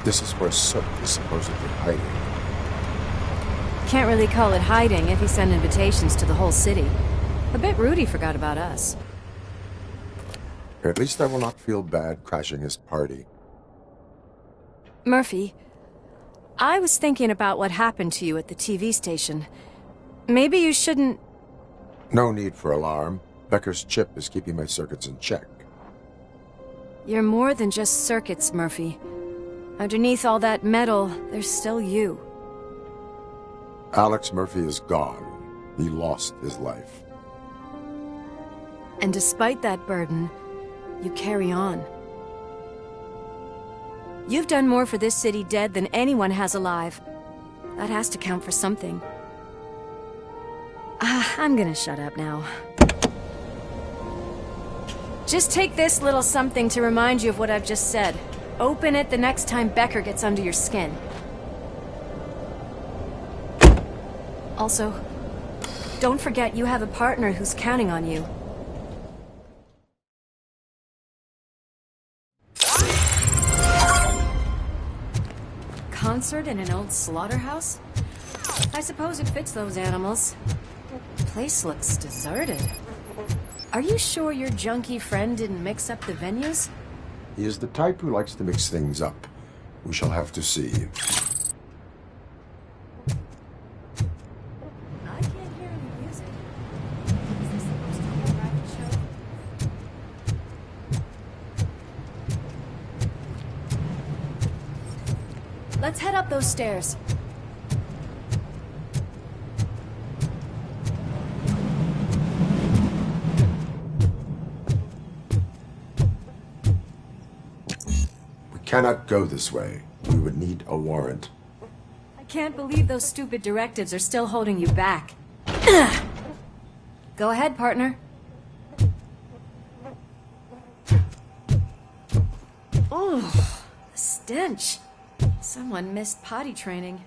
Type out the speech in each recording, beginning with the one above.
This is where Soot is supposedly hiding. Can't really call it hiding if he sent invitations to the whole city. A bit rude he forgot about us. At least I will not feel bad crashing his party. Murphy, I was thinking about what happened to you at the TV station. Maybe you shouldn't... No need for alarm. Becker's chip is keeping my circuits in check. You're more than just circuits, Murphy. Underneath all that metal, there's still you. Alex Murphy is gone. He lost his life. And despite that burden, you carry on. You've done more for this city dead than anyone has alive. That has to count for something. I'm gonna shut up now. Just take this little something to remind you of what I've just said. Open it the next time Becker gets under your skin. Also, don't forget you have a partner who's counting on you. Concert in an old slaughterhouse? I suppose it fits those animals. The place looks deserted. Are you sure your junkie friend didn't mix up the venues? He is the type who likes to mix things up. We shall have to see. I can't hear any music. Is this supposed to be a private show? Let's head up those stairs. Cannot go this way. We would need a warrant. I can't believe those stupid directives are still holding you back. Go ahead, partner. Oh, the stench. Someone missed potty training.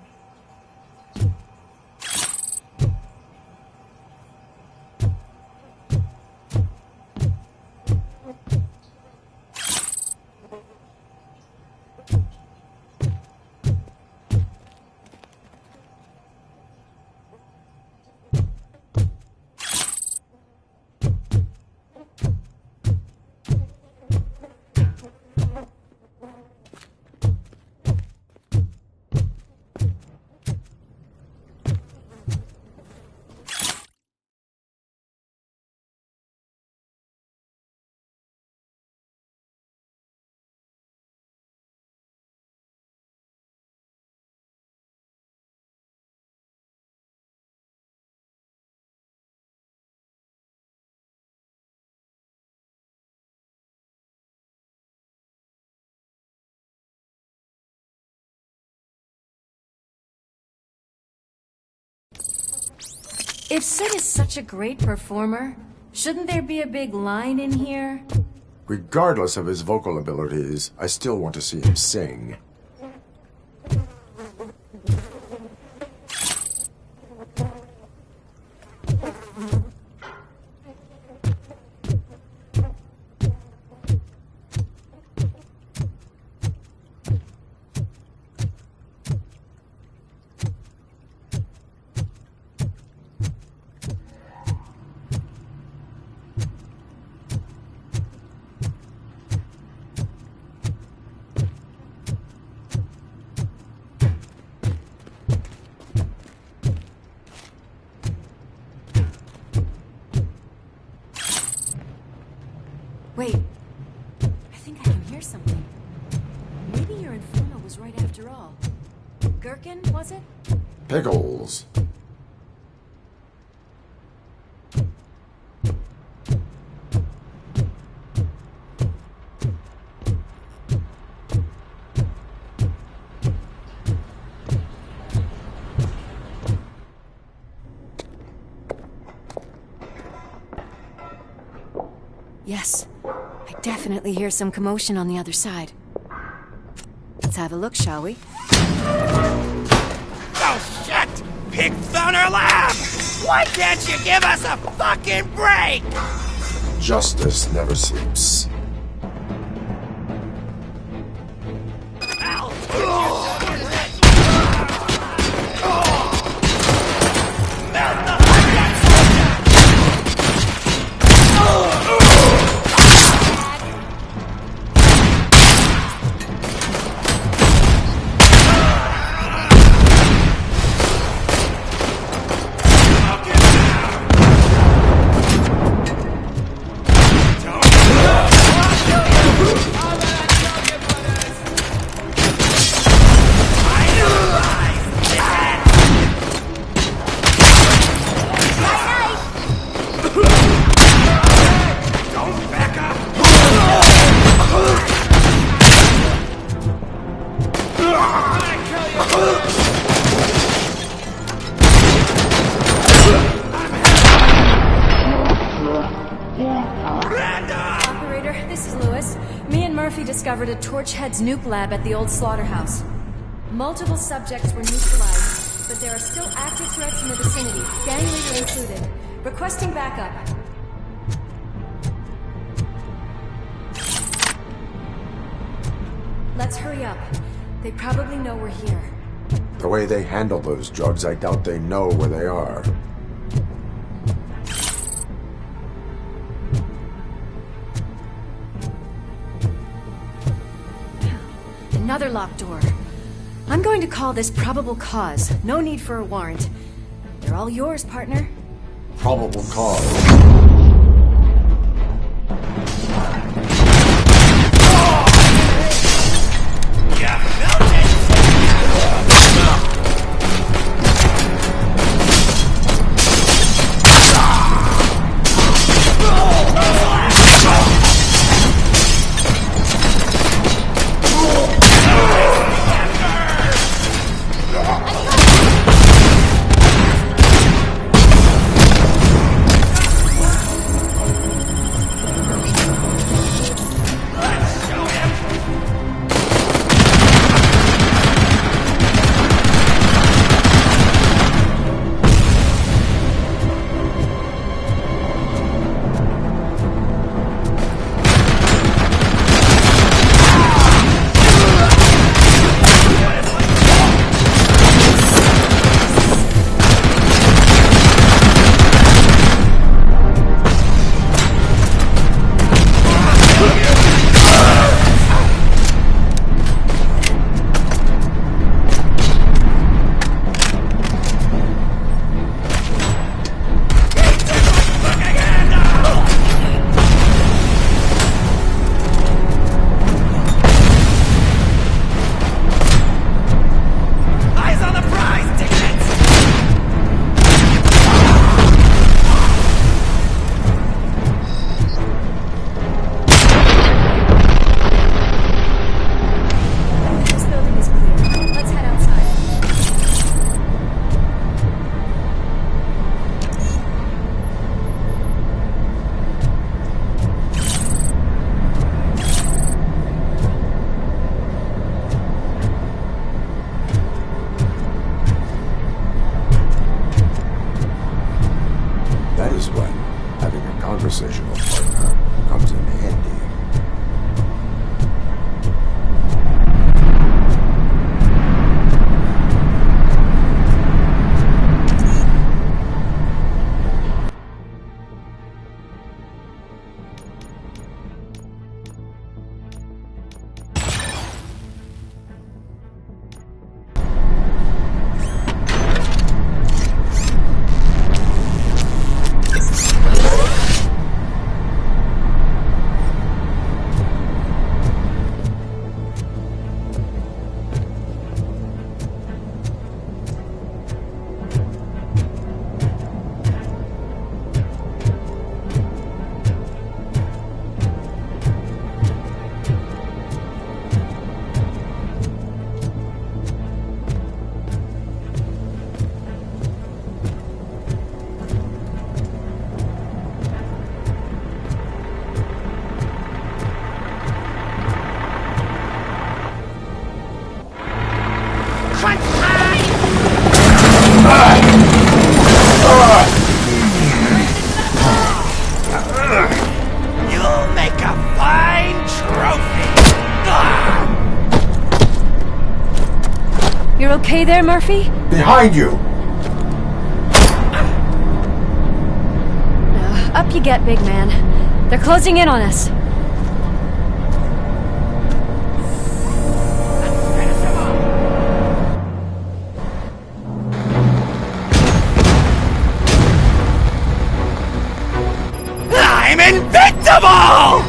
If Sid is such a great performer, shouldn't there be a big line in here? Regardless of his vocal abilities, I still want to see him sing. Wait, I think I can hear something. Maybe your inferno was right after all. Gherkin, was it? Pickles. Yes, I definitely hear some commotion on the other side. Let's have a look, shall we? Oh, shit! Pig Thunder Lab! Why can't you give us a fucking break? Justice never sleeps. Ow! discovered a Torchhead's nuke lab at the old slaughterhouse. Multiple subjects were neutralized, but there are still active threats in the vicinity, gang leader included. Requesting backup. Let's hurry up. They probably know we're here. The way they handle those drugs, I doubt they know where they are. Another locked door. I'm going to call this probable cause. No need for a warrant. They're all yours, partner. Probable cause. Conversational partner comes in handy. You'll make a fine trophy. You're okay there, Murphy? Behind you! Up you get, big man. They're closing in on us. I'm invincible!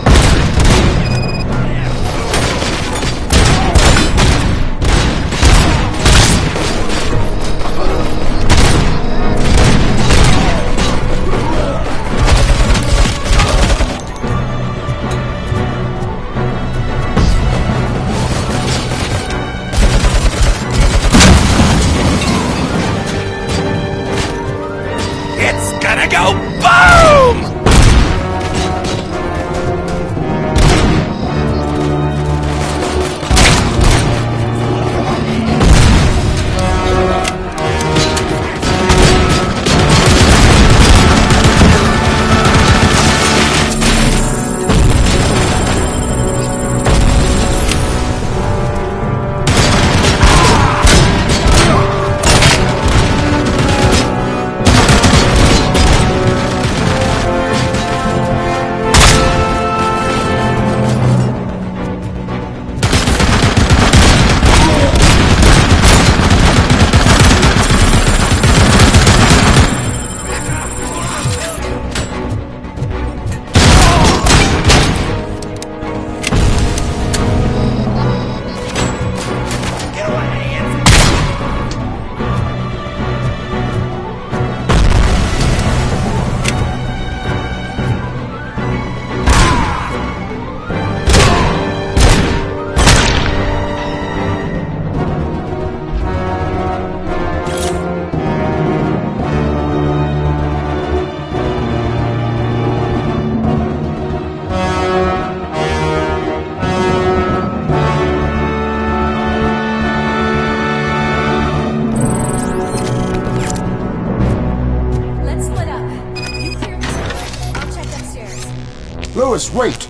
Alice, wait!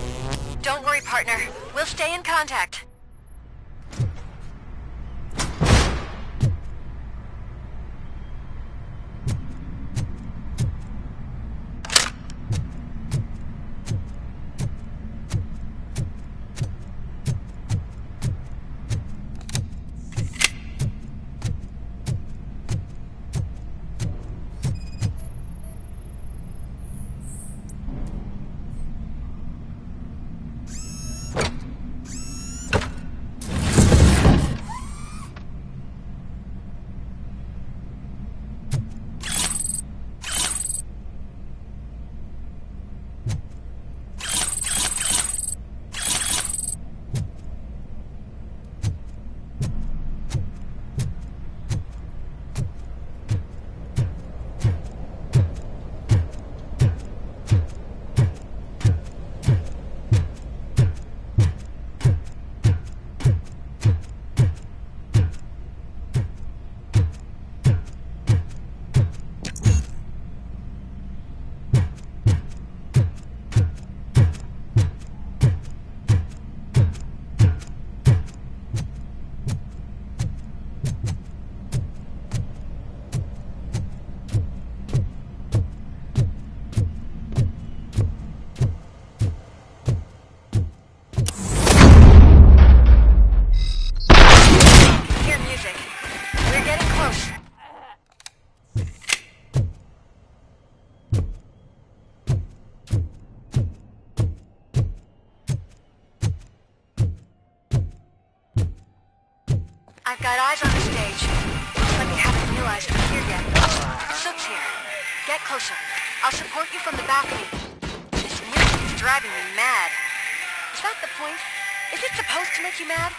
Don't worry, partner. We'll stay in contact. I've got eyes on the stage, but they haven't realized I'm here yet. Soup's here. Get closer. I'll support you from the balcony. This music is driving me mad. Is that the point? Is it supposed to make you mad?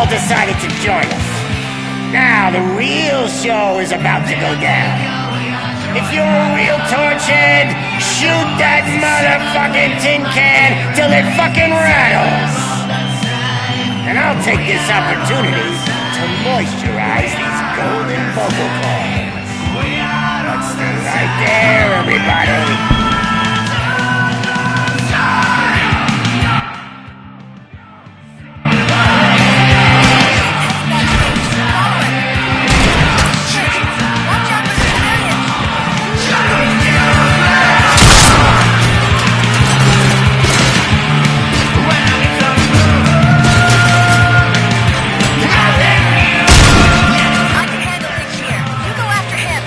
Decided to join us. Now the real show is about to go down. If you're a real torchhead, shoot that motherfucking tin can till it fucking rattles. And I'll take this opportunity to moisturize these golden vocal cords. Let's stay right there, everybody. You go after him.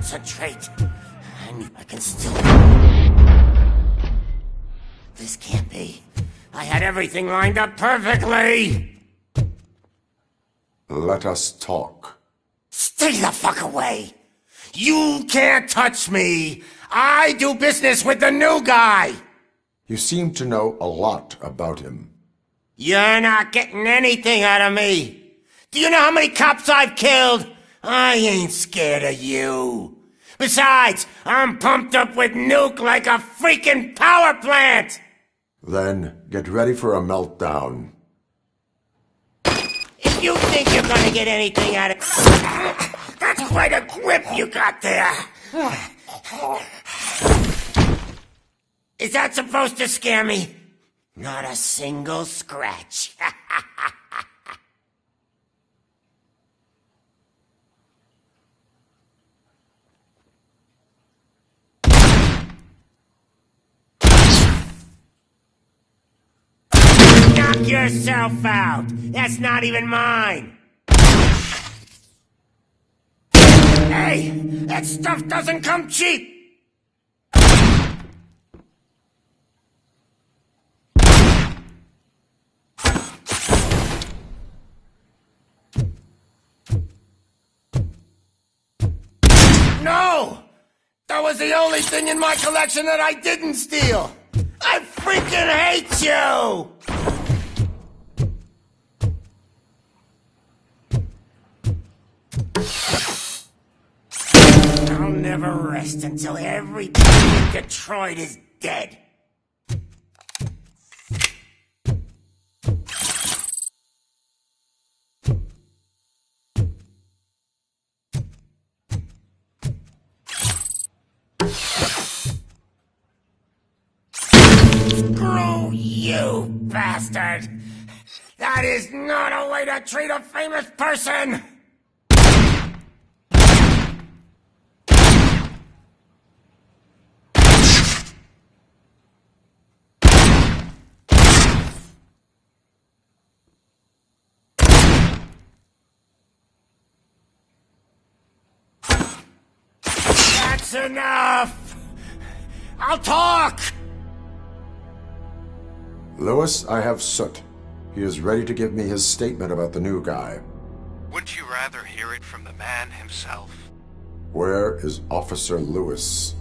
concentrate. I can still... This can't be. I had everything lined up perfectly. Let us talk. Stay the fuck away. You can't touch me. I do business with the new guy. You seem to know a lot about him. You're not getting anything out of me. Do you know how many cops I've killed? I ain't scared of you. Besides, I'm pumped up with nuke like a freaking power plant. Then get ready for a meltdown. If you think you're gonna get anything out of... That's quite a grip you got there. Is that supposed to scare me? Not a single scratch. Knock yourself out. That's not even mine. Hey, that stuff doesn't come cheap. No! That was the only thing in my collection that I didn't steal! I freaking hate you! I'll never rest until everything in Detroit is dead. Screw you, bastard! That is not a way to treat a famous person! That's enough! I'll talk! Lewis, I have Soot. He is ready to give me his statement about the new guy. Wouldn't you rather hear it from the man himself? Where is Officer Lewis?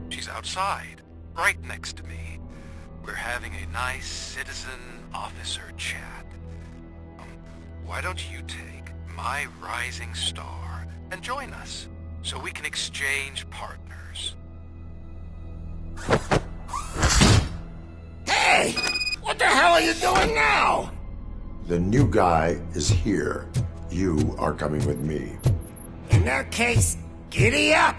She's outside, right next to me. We're having a nice citizen-officer chat. Why don't you take my rising star and join us, so we can exchange partners? Hey! What the hell are you doing now? The new guy is here. You are coming with me. In that case, giddy up!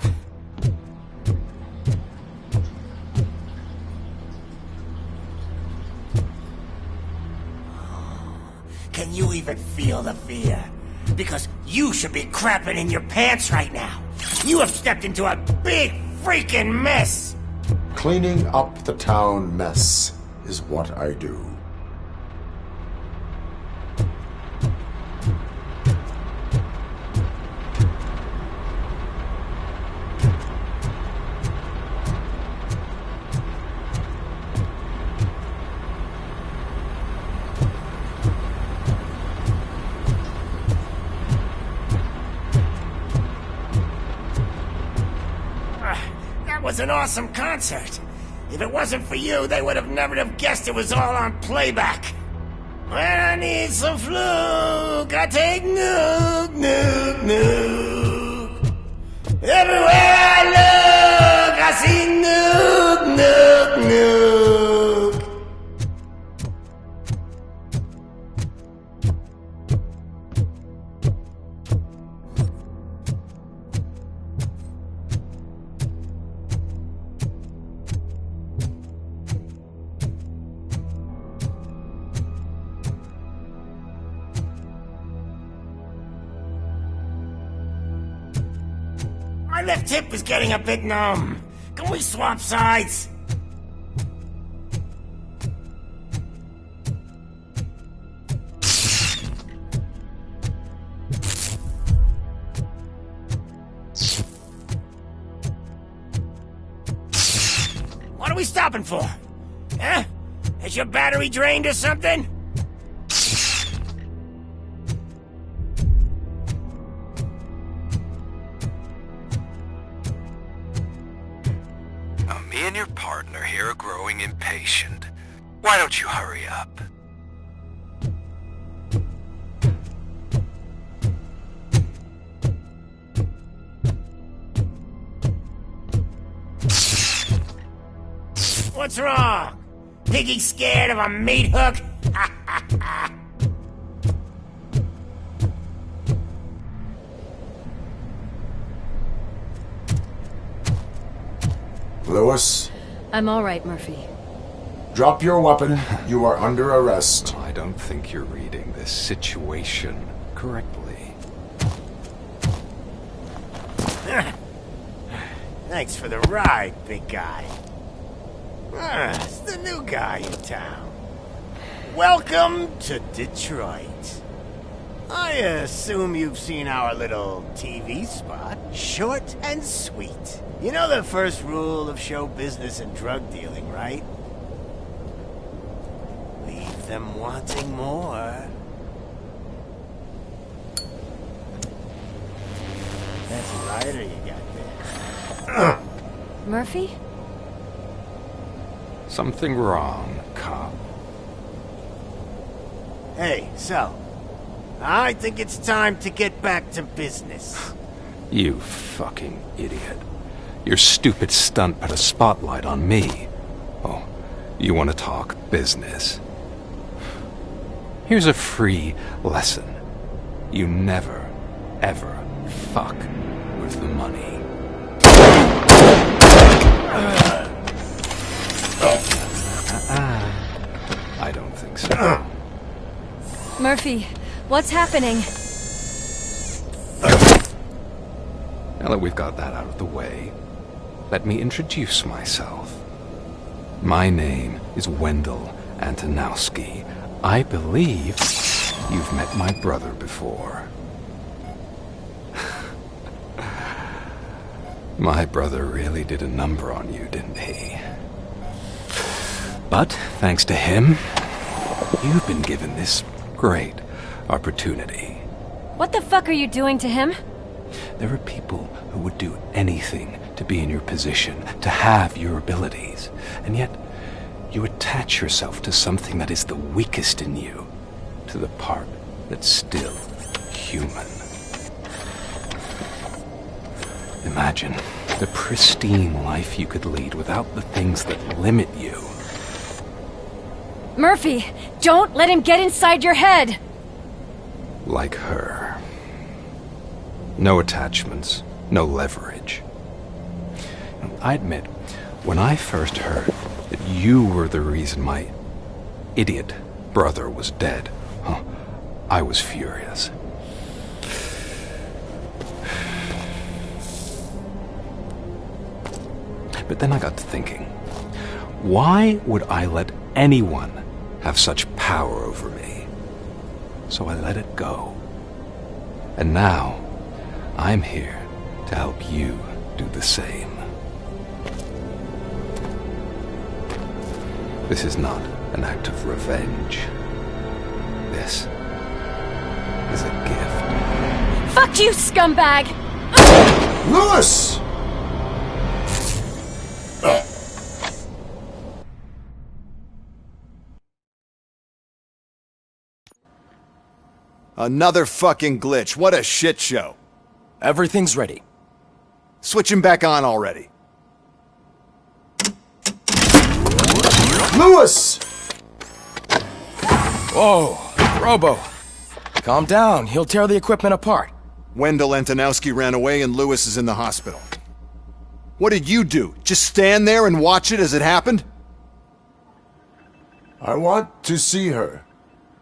Can you even feel the fear? Because you should be crapping in your pants right now. You have stepped into a big freaking mess! Cleaning up the town mess is what I do. That was an awesome concert. If it wasn't for you, they would have never have guessed it was all on playback. When I need some fluke, I take nuke, nuke, nuke. Everywhere I look, I see nuke, nuke, nuke. My left hip is getting a bit numb. Can we swap sides? stopping for? Huh? Is your battery drained or something? Now, me and your partner here are growing impatient. Why don't you hurry up? What's wrong? Piggy scared of a meat hook? Lewis, I'm all right, Murphy. drop your weapon. You are under arrest. I don't think you're reading this situation correctly. Thanks for the ride, big guy. It's the new guy in town. Welcome to Detroit. I assume you've seen our little TV spot. Short and sweet. You know the first rule of show business and drug dealing, right? Leave them wanting more. That's a lighter you got there. Murphy? Something wrong, cop. Hey, so, I think it's time to get back to business. You fucking idiot. Your stupid stunt put a spotlight on me. Oh, you want to talk business? Here's a free lesson. You never, ever fuck with the money. I don't think so. Murphy, what's happening? Now that we've got that out of the way, let me introduce myself. My name is Wendell Antonowski. I believe you've met my brother before. My brother really did a number on you, didn't he? But thanks to him, you've been given this great opportunity. What the fuck are you doing to him? There are people who would do anything to be in your position, to have your abilities, and yet you attach yourself to something that is the weakest in you, to the part that's still human. Imagine the pristine life you could lead without the things that limit you. Murphy, don't let him get inside your head! Like her. No attachments, no leverage. I admit, when I first heard that you were the reason my idiot brother was dead, I was furious. But then I got to thinking, why would I let anyone have such power over me? So I let it go. And now, I'm here to help you do the same. This is not an act of revenge. This is a gift. Fuck you, scumbag! Lewis! Another fucking glitch. What a shit show. Everything's ready. Switch him back on already. Lewis! Whoa, Robo. Calm down. He'll tear the equipment apart. Wendell Antonowski ran away and Lewis is in the hospital. What did you do? Just stand there and watch it as it happened? I want to see her.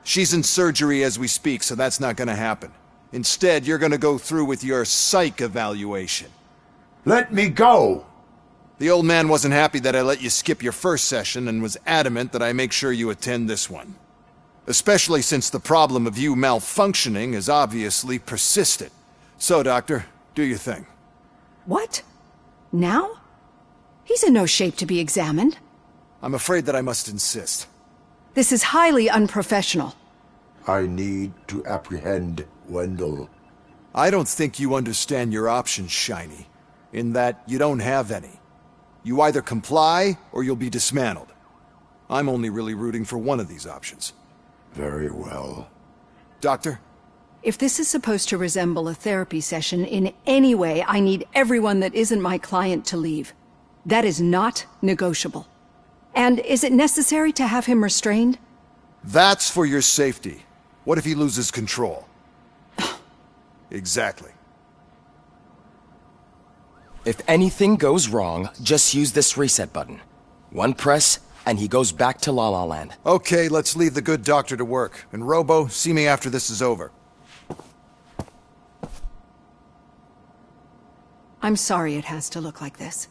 She's in surgery as we speak, so that's not gonna happen. Instead, you're gonna go through with your psych evaluation. Let me go! The old man wasn't happy that I let you skip your first session and was adamant that I make sure you attend this one. Especially since the problem of you malfunctioning has obviously persisted. So, Doctor, do your thing. What? Now? He's in no shape to be examined. I'm afraid that I must insist. This is highly unprofessional. I need to apprehend Wendell. I don't think you understand your options, Shiny, in that you don't have any. You either comply, or you'll be dismantled. I'm only really rooting for one of these options. Very well. Doctor? If this is supposed to resemble a therapy session in any way, I need everyone that isn't my client to leave. That is not negotiable. And is it necessary to have him restrained? That's for your safety. What if he loses control? Exactly. If anything goes wrong, just use this reset button. One press, and he goes back to La La Land. Okay, let's leave the good doctor to work. And Robo, see me after this is over. I'm sorry it has to look like this.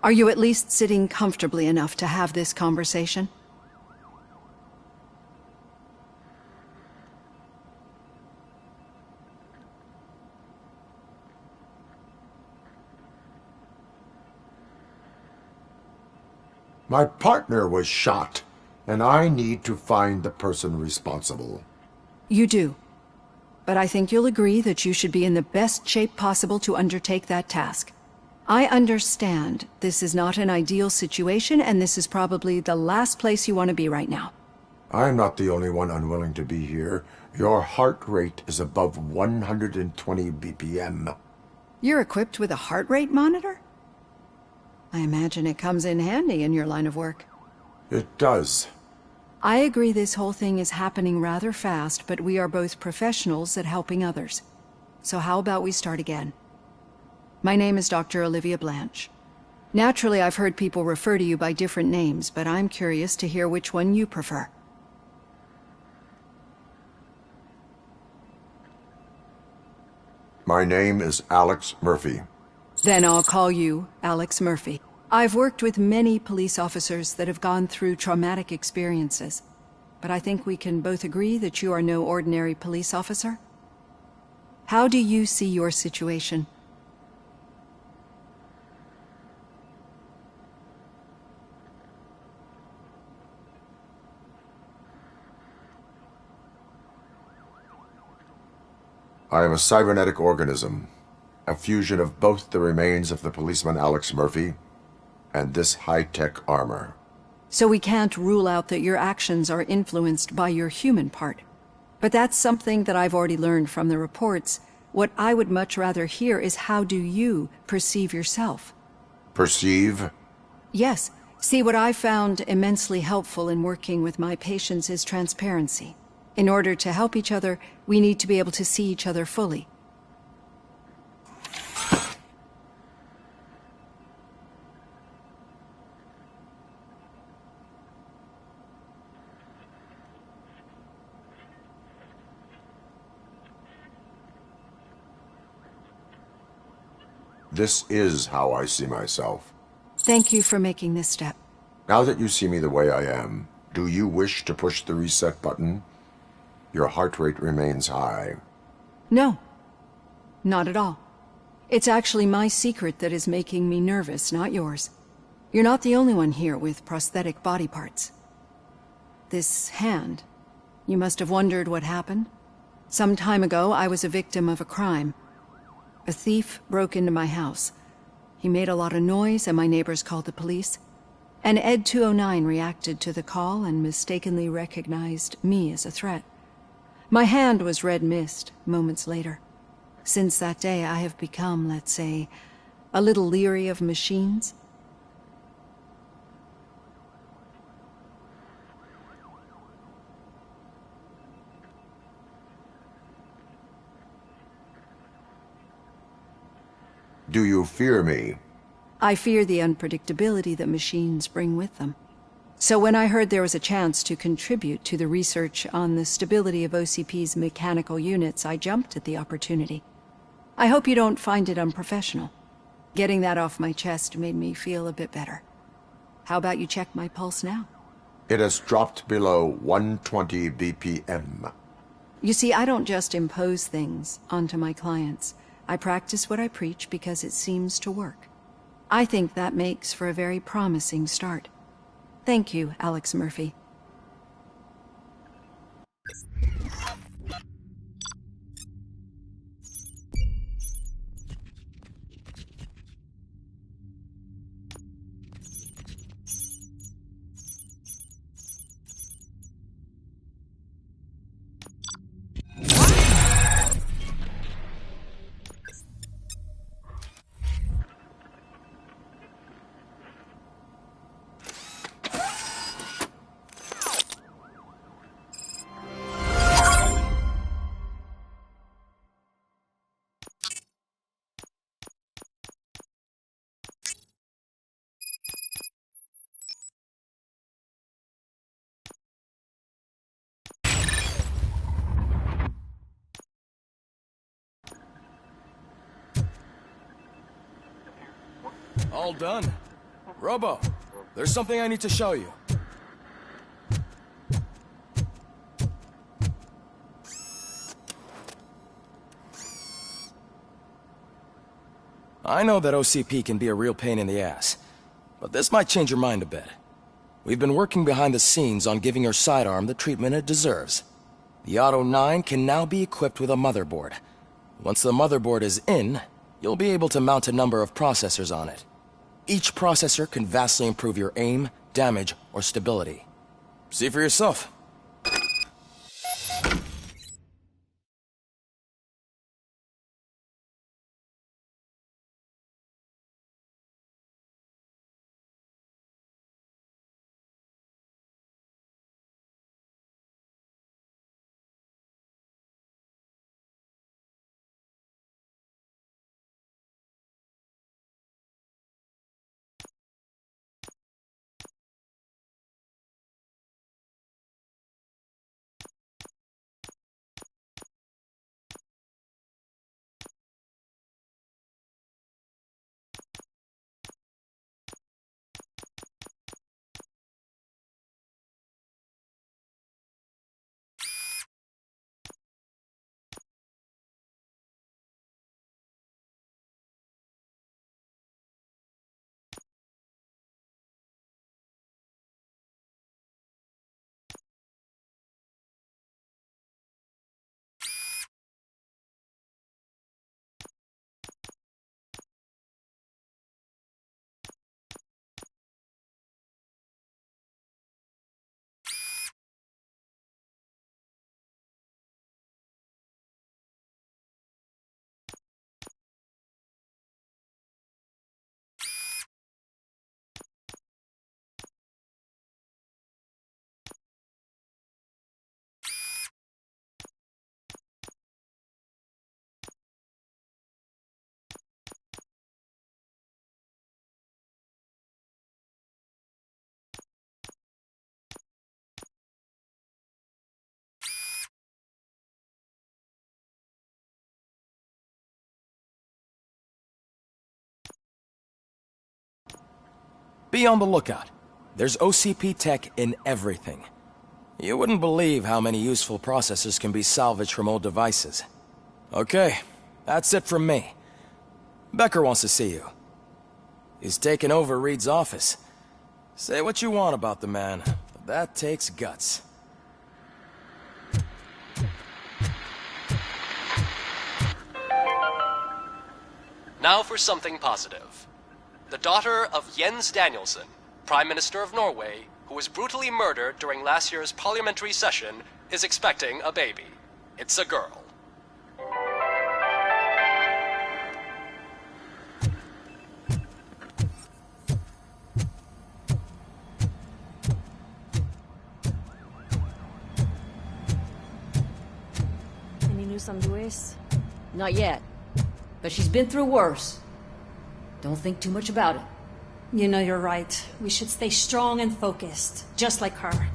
Are you at least sitting comfortably enough to have this conversation? My partner was shot, and I need to find the person responsible. You do. But I think you'll agree that you should be in the best shape possible to undertake that task. I understand this is not an ideal situation, and this is probably the last place you want to be right now. I'm not the only one unwilling to be here. Your heart rate is above 120 BPM. You're equipped with a heart rate monitor? I imagine it comes in handy in your line of work. It does. I agree this whole thing is happening rather fast, but we are both professionals at helping others. So how about we start again? My name is Dr. Olivia Blanche. Naturally, I've heard people refer to you by different names, but I'm curious to hear which one you prefer. My name is Alex Murphy. Then I'll call you Alex Murphy. I've worked with many police officers that have gone through traumatic experiences, but I think we can both agree that you are no ordinary police officer. How do you see your situation? I am a cybernetic organism, a fusion of both the remains of the policeman Alex Murphy and this high-tech armor. So we can't rule out that your actions are influenced by your human part. But that's something that I've already learned from the reports. What I would much rather hear is how do you perceive yourself? Perceive? Yes. See, what I found immensely helpful in working with my patients is transparency. In order to help each other, we need to be able to see each other fully. This is how I see myself. Thank you for making this step. Now that you see me the way I am, do you wish to push the reset button? Your heart rate remains high. No, not at all. It's actually my secret that is making me nervous, not yours. You're not the only one here with prosthetic body parts. This hand, you must have wondered what happened. Some time ago, I was a victim of a crime. A thief broke into my house. He made a lot of noise and my neighbors called the police. And Ed 209 reacted to the call and mistakenly recognized me as a threat. My hand was red mist moments later. Since that day, I have become, let's say, a little leery of machines. Do you fear me? I fear the unpredictability that machines bring with them. So when I heard there was a chance to contribute to the research on the stability of OCP's mechanical units, I jumped at the opportunity. I hope you don't find it unprofessional. Getting that off my chest made me feel a bit better. How about you check my pulse now? It has dropped below 120 BPM. You see, I don't just impose things onto my clients. I practice what I preach because it seems to work. I think that makes for a very promising start. Thank you, Alex Murphy. All done. Robo, there's something I need to show you. I know that OCP can be a real pain in the ass, but this might change your mind a bit. We've been working behind the scenes on giving your sidearm the treatment it deserves. The Auto 9 can now be equipped with a motherboard. Once the motherboard is in, you'll be able to mount a number of processors on it. Each processor can vastly improve your aim, damage, or stability. See for yourself. Be on the lookout. There's OCP tech in everything. You wouldn't believe how many useful processors can be salvaged from old devices. Okay, that's it from me. Becker wants to see you. He's taken over Reed's office. Say what you want about the man, but that takes guts. Now for something positive. The daughter of Jens Danielson, Prime Minister of Norway, who was brutally murdered during last year's parliamentary session, is expecting a baby. It's a girl. Any news on Luis? Not yet. But she's been through worse. Don't think too much about it. You know you're right. We should stay strong and focused, just like her.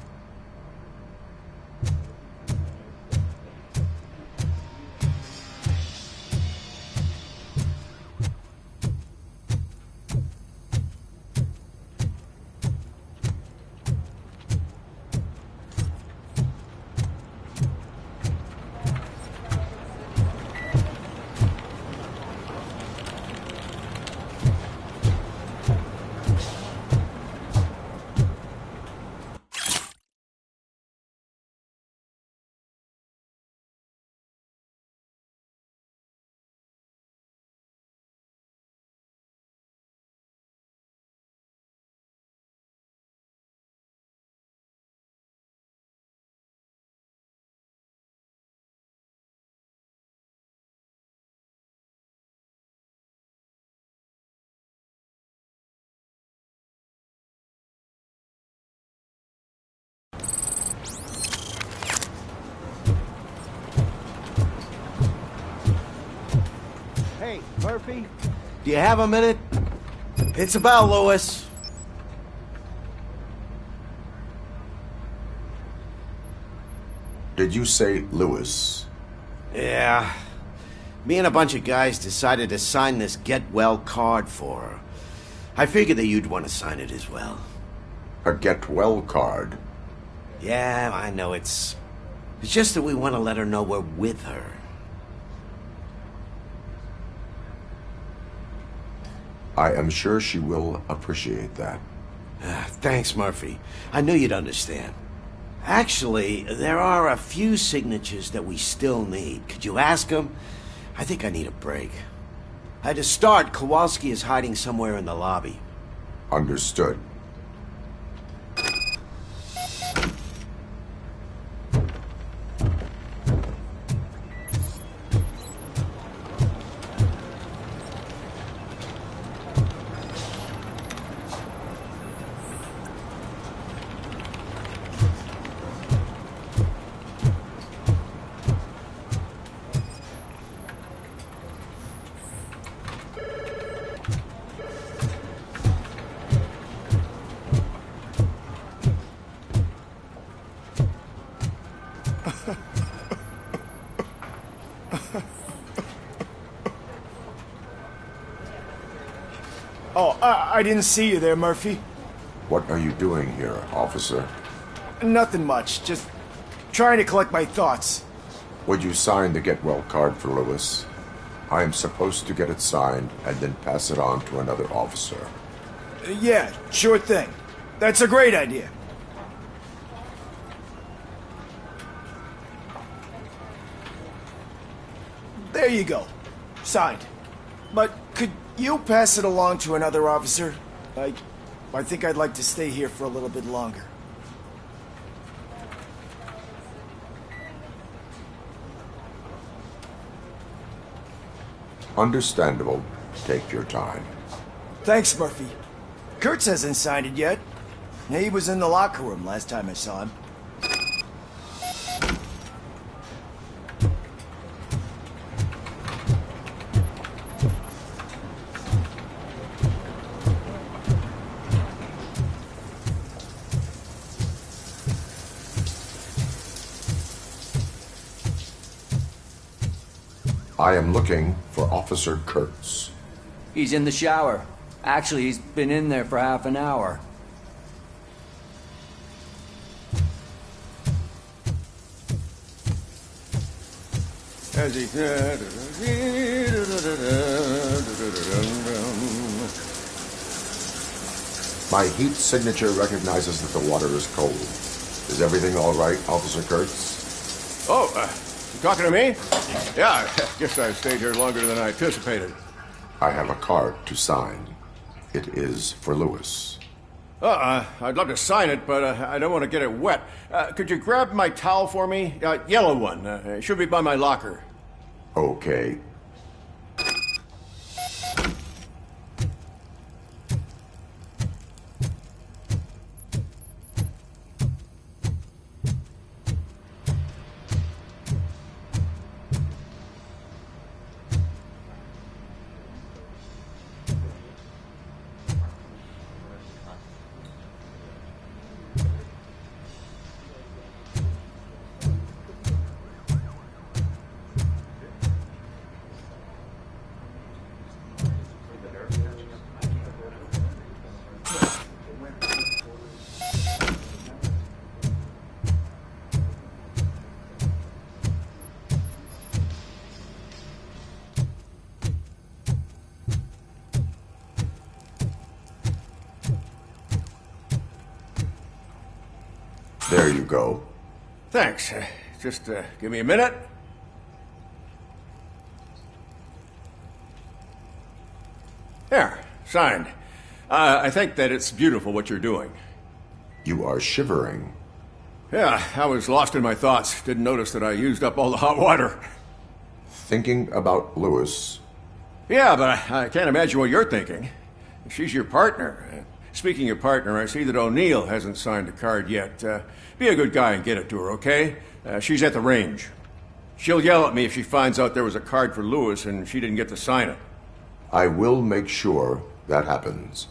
Hey, Murphy, do you have a minute? It's about Lewis. Did you say Lewis? Yeah. Me and a bunch of guys decided to sign this get well card for her. I figured that you'd want to sign it as well. A get well card? Yeah, I know it's just that we want to let her know we're with her. I am sure she will appreciate that. Thanks, Murphy. I knew you'd understand. Actually, there are a few signatures that we still need. Could you ask them? I think I need a break. To start, Kowalski is hiding somewhere in the lobby. Understood. Oh, I didn't see you there, Murphy. What are you doing here, officer? Nothing much, just trying to collect my thoughts. Would you sign the get well card for Lewis? I am supposed to get it signed and then pass it on to another officer. Yeah, sure thing. That's a great idea. There you go. Signed. But could you pass it along to another officer? I think I'd like to stay here for a little bit longer. Understandable. Take your time. Thanks, Murphy. Kurtz hasn't signed it yet. He was in the locker room last time I saw him. I am looking for Officer Kurtz. He's in the shower. Actually, he's been in there for half an hour. My heat signature recognizes that the water is cold. Is everything all right, Officer Kurtz? Oh, you talking to me? Yeah, I guess I stayed here longer than I anticipated. I have a card to sign. It is for Lewis. I'd love to sign it, but I don't want to get it wet. Could you grab my towel for me? Yellow one. It should be by my locker. Okay. There you go. Thanks. Just give me a minute. There, signed. I think that it's beautiful what you're doing. You are shivering. Yeah, I was lost in my thoughts. Didn't notice that I used up all the hot water. Thinking about Lewis. Yeah, but I can't imagine what you're thinking. She's your partner. Speaking of partner, I see that O'Neill hasn't signed a card yet. Be a good guy and get it to her, okay? She's at the range. She'll yell at me if she finds out there was a card for Lewis and she didn't get to sign it. I will make sure that happens.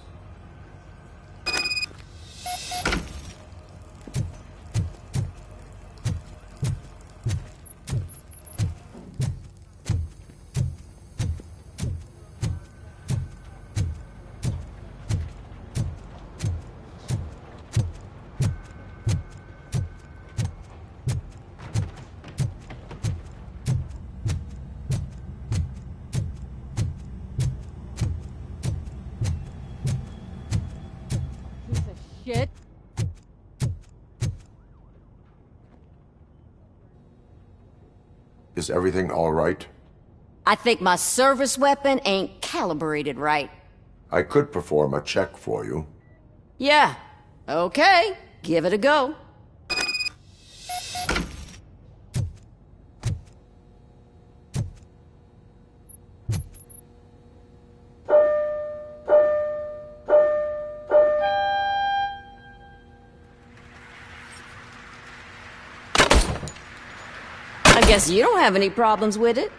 Shit. Is everything all right? I think my service weapon ain't calibrated right. I could perform a check for you. Yeah. Okay. Give it a go. I guess you don't have any problems with it.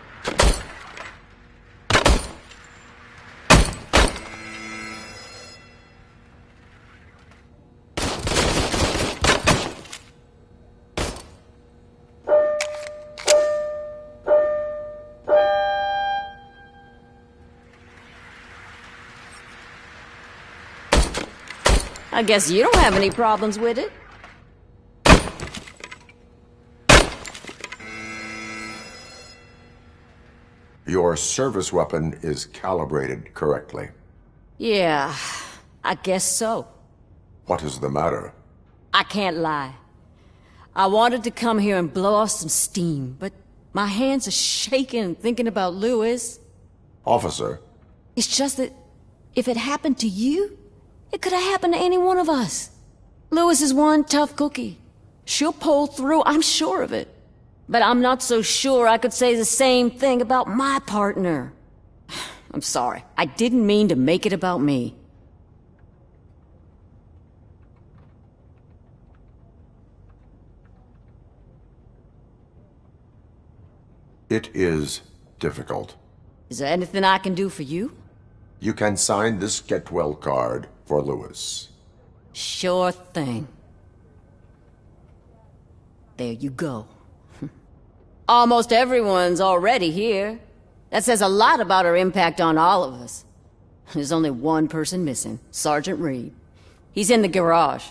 I guess you don't have any problems with it. Your service weapon is calibrated correctly. Yeah, I guess so. What is the matter? I can't lie. I wanted to come here and blow off some steam, but my hands are shaking thinking about Lewis. Officer. It's just that if it happened to you, it could have happened to any one of us. Lewis is one tough cookie. She'll pull through, I'm sure of it. But I'm not so sure I could say the same thing about my partner. I'm sorry. I didn't mean to make it about me. It is difficult. Is there anything I can do for you? You can sign this get well card for Lewis. Sure thing. There you go. Almost everyone's already here. That says a lot about her impact on all of us. There's only one person missing, Sergeant Reed. He's in the garage.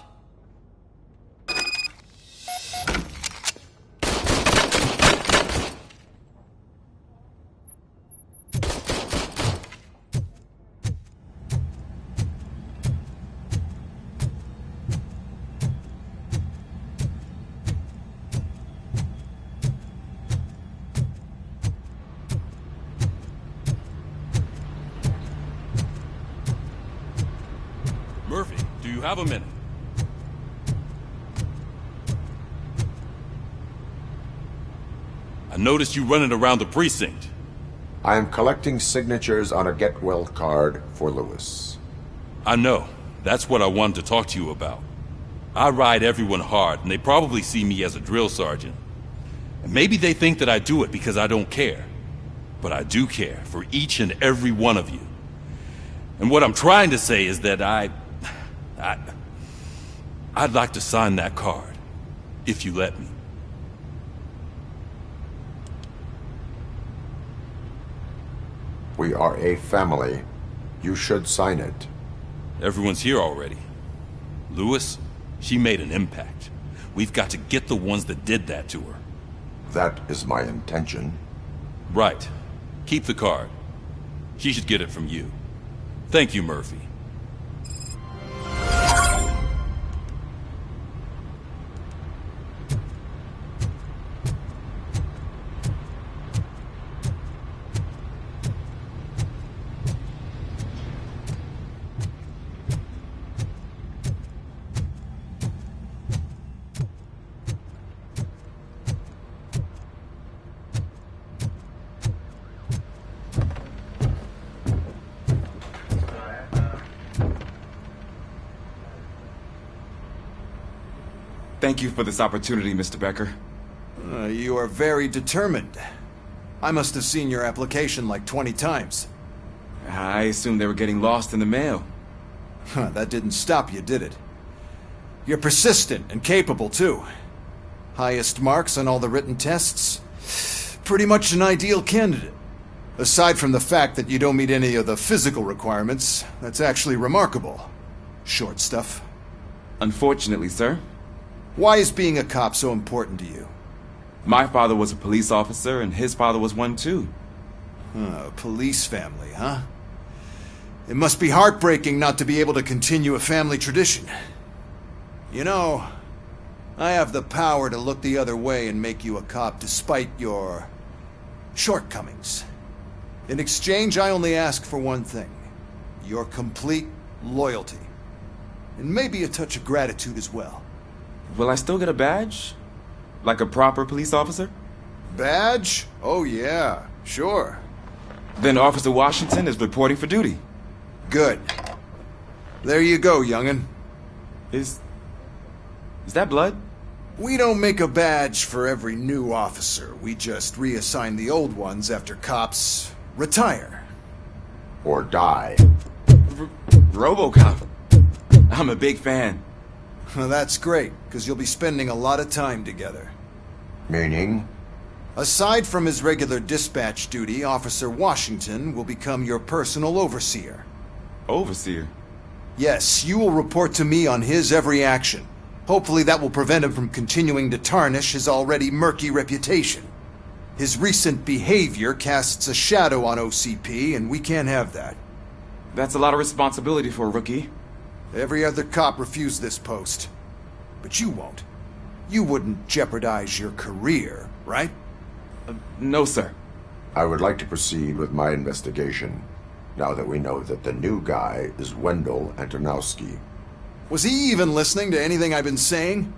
Murphy, do you have a minute? I noticed you running around the precinct. I am collecting signatures on a get well card for Lewis. I know. That's what I wanted to talk to you about. I ride everyone hard, and they probably see me as a drill sergeant. And maybe they think that I do it because I don't care. But I do care for each and every one of you. And what I'm trying to say is that I'd like to sign that card, if you let me. We are a family. You should sign it. Everyone's here already. Lewis, she made an impact. We've got to get the ones that did that to her. That is my intention. Right. Keep the card. She should get it from you. Thank you, Murphy. Thank you for this opportunity, Mr. Becker. You are very determined. I must have seen your application like 20 times. I assumed they were getting lost in the mail. That didn't stop you, did it? You're persistent and capable, too. Highest marks on all the written tests. Pretty much an ideal candidate. Aside from the fact that you don't meet any of the physical requirements, that's actually remarkable. Short stuff. Unfortunately, sir. Why is being a cop so important to you? My father was a police officer, and his father was one too. A police family, huh? It must be heartbreaking not to be able to continue a family tradition. You know, I have the power to look the other way and make you a cop despite your shortcomings. In exchange, I only ask for one thing. Your complete loyalty. And maybe a touch of gratitude as well. Will I still get a badge? Like a proper police officer? Badge? Oh yeah, sure. Then Officer Washington is reporting for duty. Good. There you go, young'un. Is that blood? We don't make a badge for every new officer. We just reassign the old ones after cops retire. Or die. Robocop. I'm a big fan. Well, that's great, because you'll be spending a lot of time together. Meaning? Aside from his regular dispatch duty, Officer Washington will become your personal overseer. Overseer? Yes, you will report to me on his every action. Hopefully that will prevent him from continuing to tarnish his already murky reputation. His recent behavior casts a shadow on OCP, and we can't have that. That's a lot of responsibility for a rookie. Every other cop refused this post. But you won't. You wouldn't jeopardize your career, right? No, sir. I would like to proceed with my investigation, now that we know that the new guy is Wendell Antonowski. Was he even listening to anything I've been saying?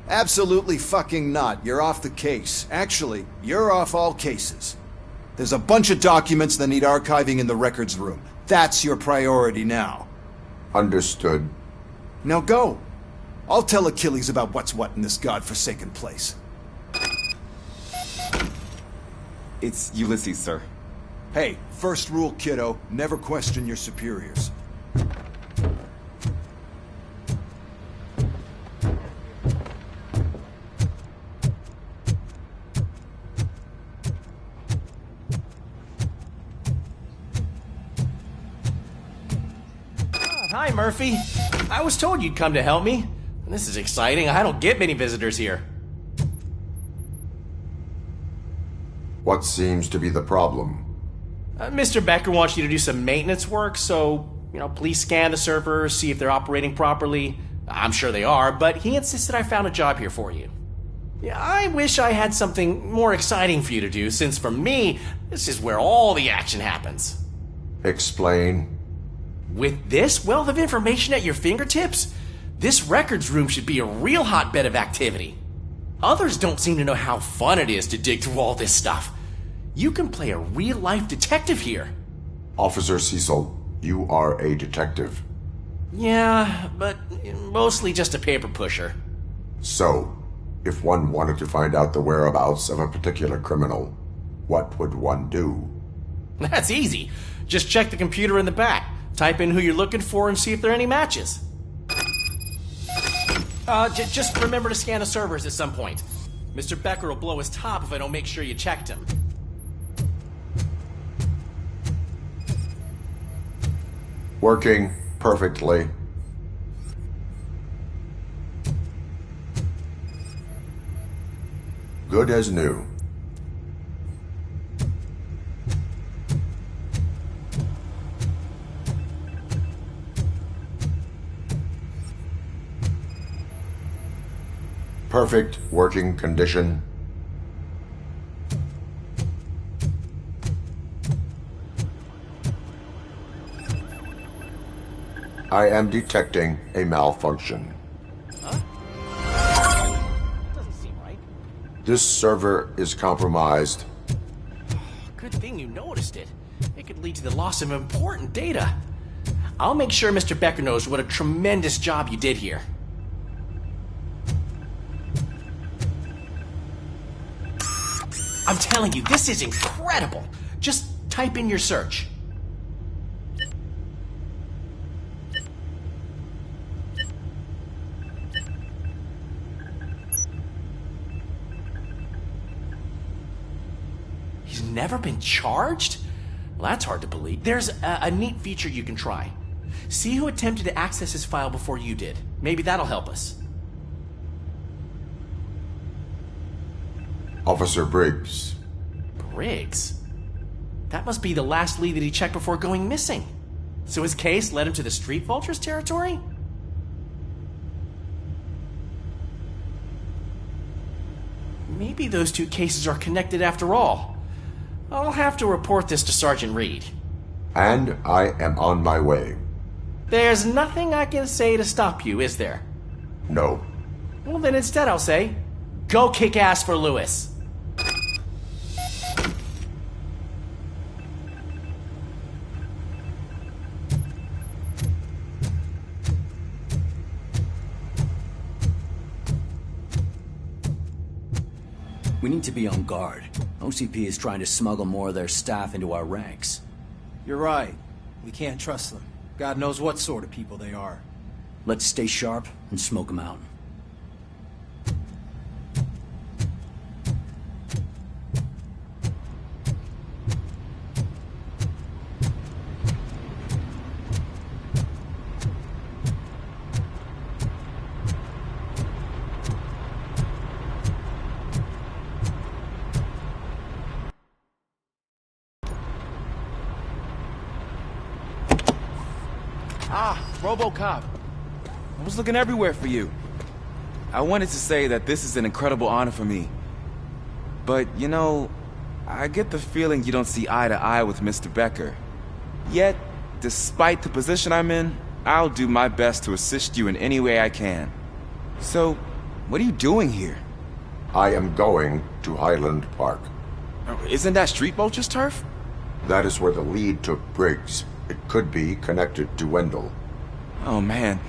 Absolutely fucking not. You're off the case. Actually, you're off all cases. There's a bunch of documents that need archiving in the records room. That's your priority now. Understood. Now go. I'll tell Achilles about what's what in this godforsaken place. It's Ulysses, sir. Hey, first rule, kiddo, never question your superiors. Hi, Murphy. I was told you'd come to help me. This is exciting. I don't get many visitors here. What seems to be the problem? Mr. Becker wants you to do some maintenance work, so, please scan the servers, see if they're operating properly. I'm sure they are, but he insisted I found a job here for you. Yeah, I wish I had something more exciting for you to do, since for me, this is where all the action happens. Explain. With this wealth of information at your fingertips, this records room should be a real hotbed of activity. Others don't seem to know how fun it is to dig through all this stuff. You can play a real-life detective here. Officer Cecil, you are a detective. Yeah, but mostly just a paper pusher. So, if one wanted to find out the whereabouts of a particular criminal, what would one do? That's easy. Just check the computer in the back. Type in who you're looking for and see if there are any matches. Just remember to scan the servers at some point. Mr. Becker will blow his top if I don't make sure you checked him. Working perfectly. Good as new. Perfect working condition. I am detecting a malfunction. Huh? Doesn't seem right. This server is compromised. Good thing you noticed it. It could lead to the loss of important data. I'll make sure Mr. Becker knows what a tremendous job you did here. I'm telling you, this is incredible. Just type in your search. He's never been charged? Well, that's hard to believe. There's a neat feature you can try. See who attempted to access his file before you did. Maybe that'll help us. Officer Briggs. Briggs? That must be the last lead that he checked before going missing. So his case led him to the Street Vultures territory? Maybe those two cases are connected after all. I'll have to report this to Sergeant Reed. And I am on my way. There's nothing I can say to stop you, is there? No. Well, then instead I'll say, go kick ass for Lewis. We need to be on guard. OCP is trying to smuggle more of their staff into our ranks. You're right. We can't trust them. God knows what sort of people they are. Let's stay sharp and smoke them out. Robocop. I was looking everywhere for you. I wanted to say that this is an incredible honor for me. But, you know, I get the feeling you don't see eye to eye with Mr. Becker. Yet, despite the position I'm in, I'll do my best to assist you in any way I can. So, what are you doing here? I am going to Highland Park. Isn't that Street Vulture's turf? That is where the lead took Briggs. It could be connected to Wendell. Oh, man.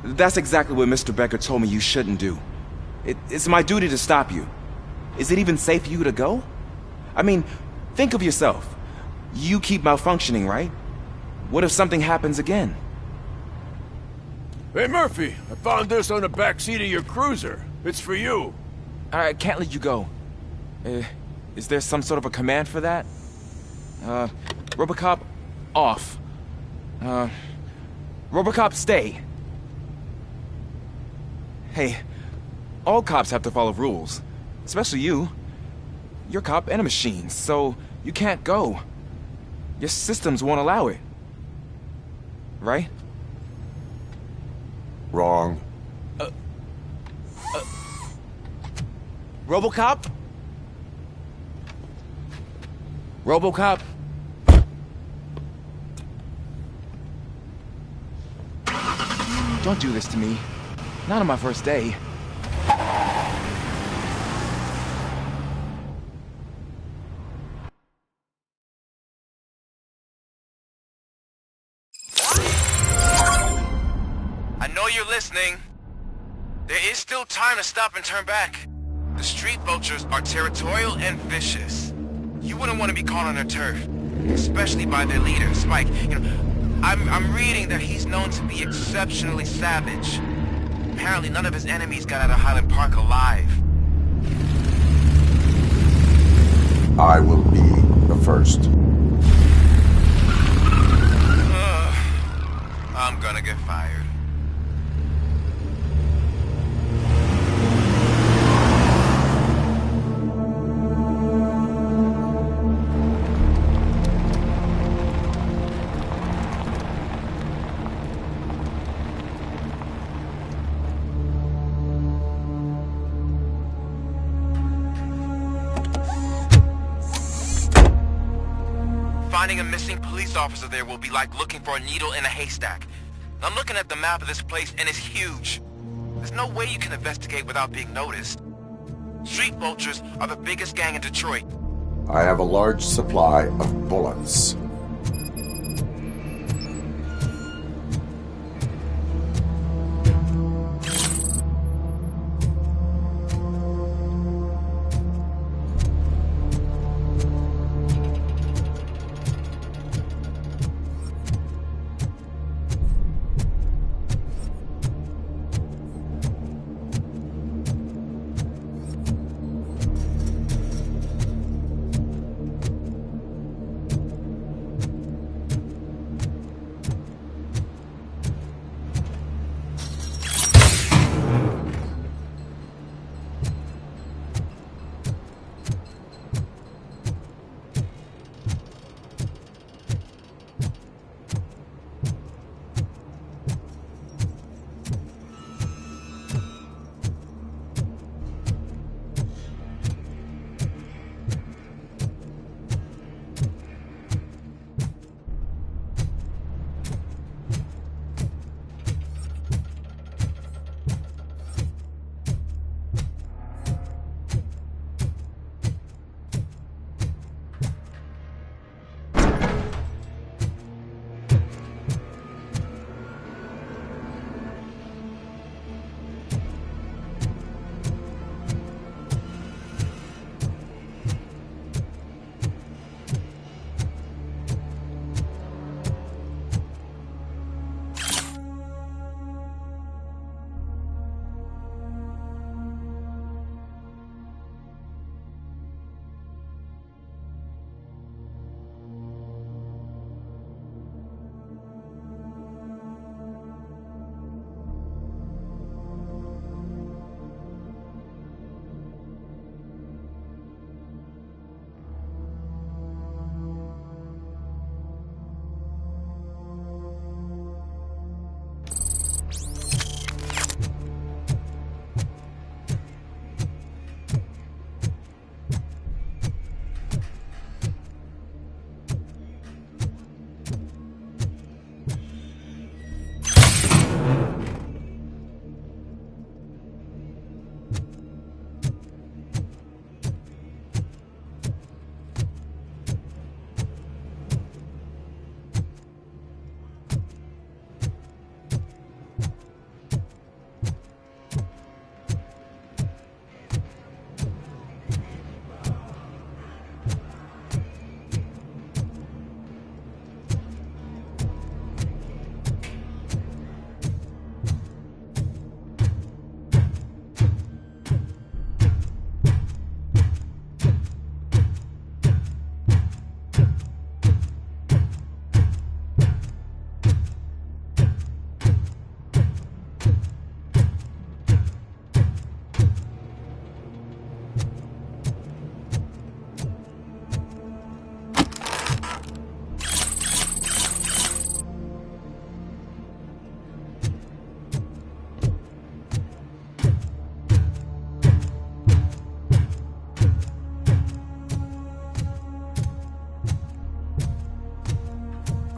That's exactly what Mr. Becker told me you shouldn't do. It's my duty to stop you. Is it even safe for you to go? I mean, think of yourself. You keep malfunctioning, right? What if something happens again? Hey, Murphy, I found this on the back seat of your cruiser. It's for you. I can't let you go. Is there some sort of a command for that? Robocop, off. Robocop, stay. Hey, all cops have to follow rules. Especially you. You're a cop and a machine, so you can't go. Your systems won't allow it. Right? Wrong. Robocop? Robocop? Don't do this to me. Not on my first day. I know you're listening. There is still time to stop and turn back. The Street Vultures are territorial and vicious. You wouldn't want to be caught on their turf, especially by their leader, Spike. You know, I'm reading that he's known to be exceptionally savage. Apparently none of his enemies got out of Highland Park alive. I will be the first. I'm gonna get fired. Finding a missing police officer there will be like looking for a needle in a haystack. I'm looking at the map of this place and it's huge. There's no way you can investigate without being noticed. Street Vultures are the biggest gang in Detroit. I have a large supply of bullets.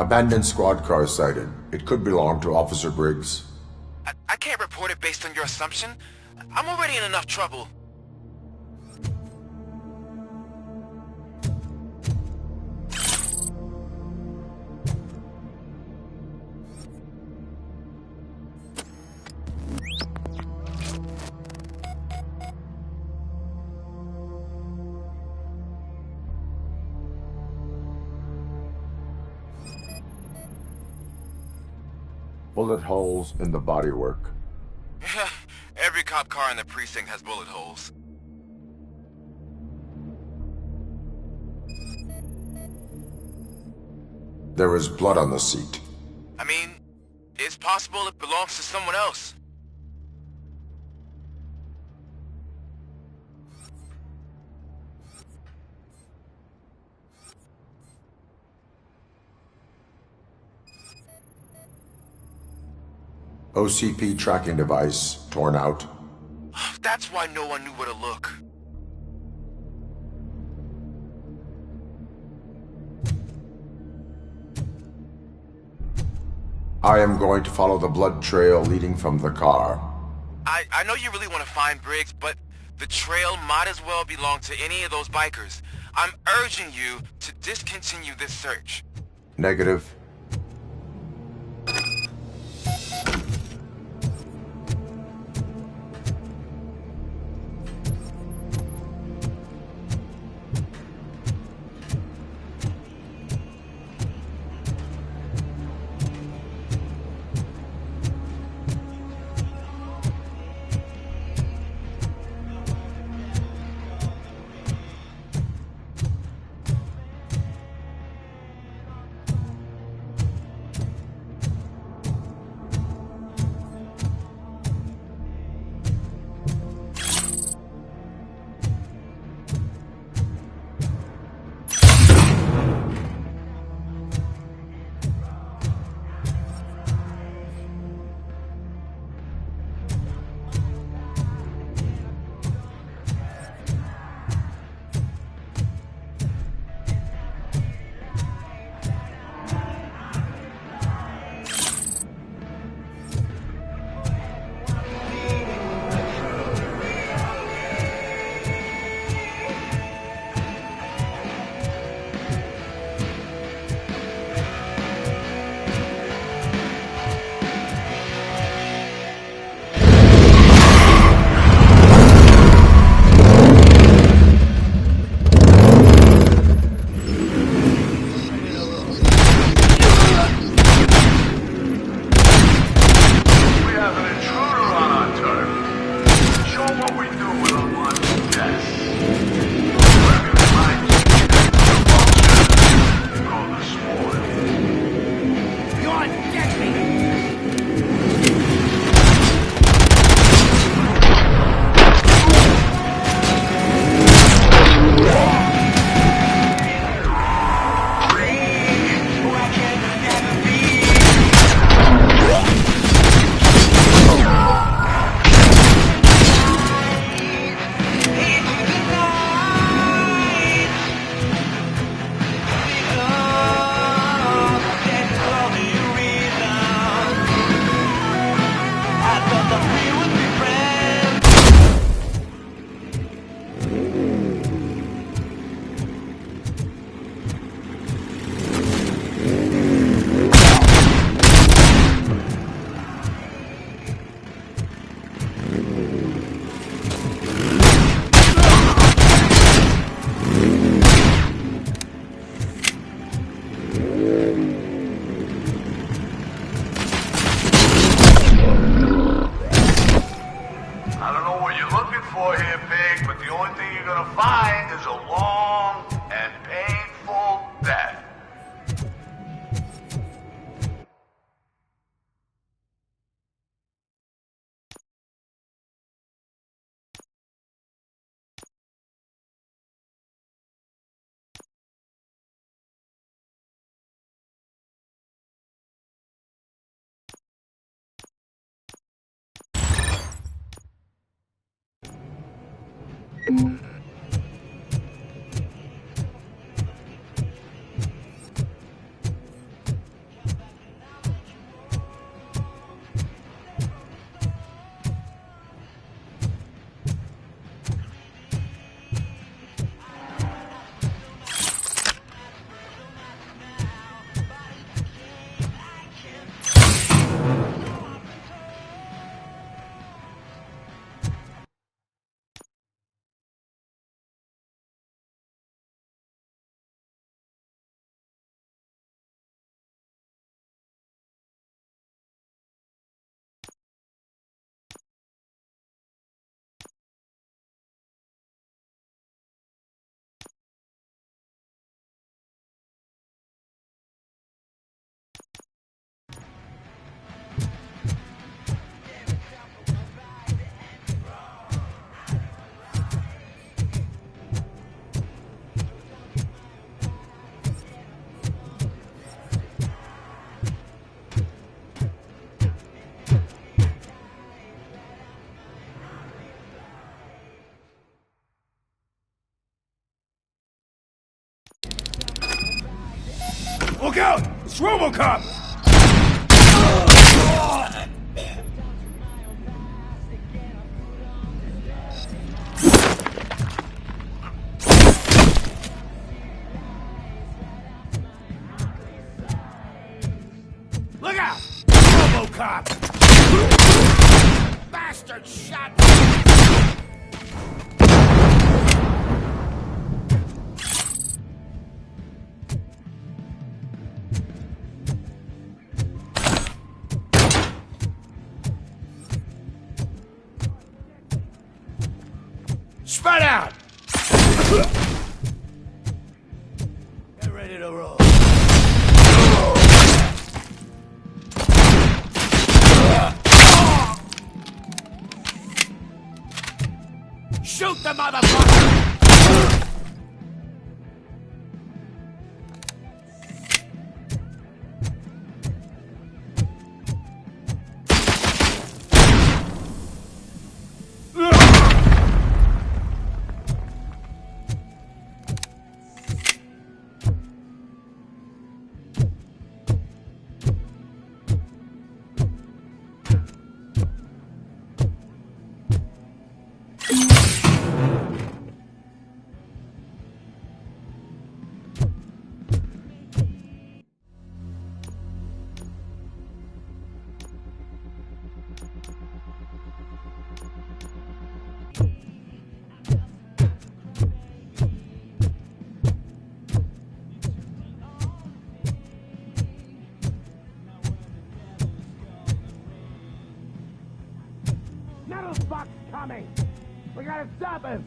Abandoned squad car sighted. It could belong to Officer Briggs. I can't report it based on your assumption. I'm already in enough trouble. Bullet holes in the bodywork. Every cop car in the precinct has bullet holes. There is blood on the seat. I mean, it's possible it belongs to someone else. OCP tracking device torn out. That's why no one knew where to look. I am going to follow the blood trail leading from the car. I know you really want to find Briggs, but the trail might as well belong to any of those bikers. I'm urging you to discontinue this search. Negative. Look out! It's Robocop! Look out! Robocop! Bastard shot me! Spread out! Get ready to roll. Shoot the motherfucker! Fuck's coming! We gotta stop him!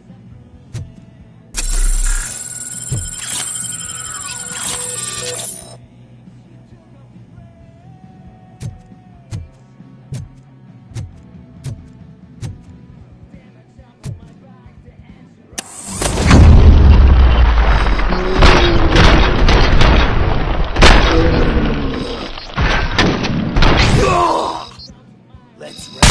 Let's roll.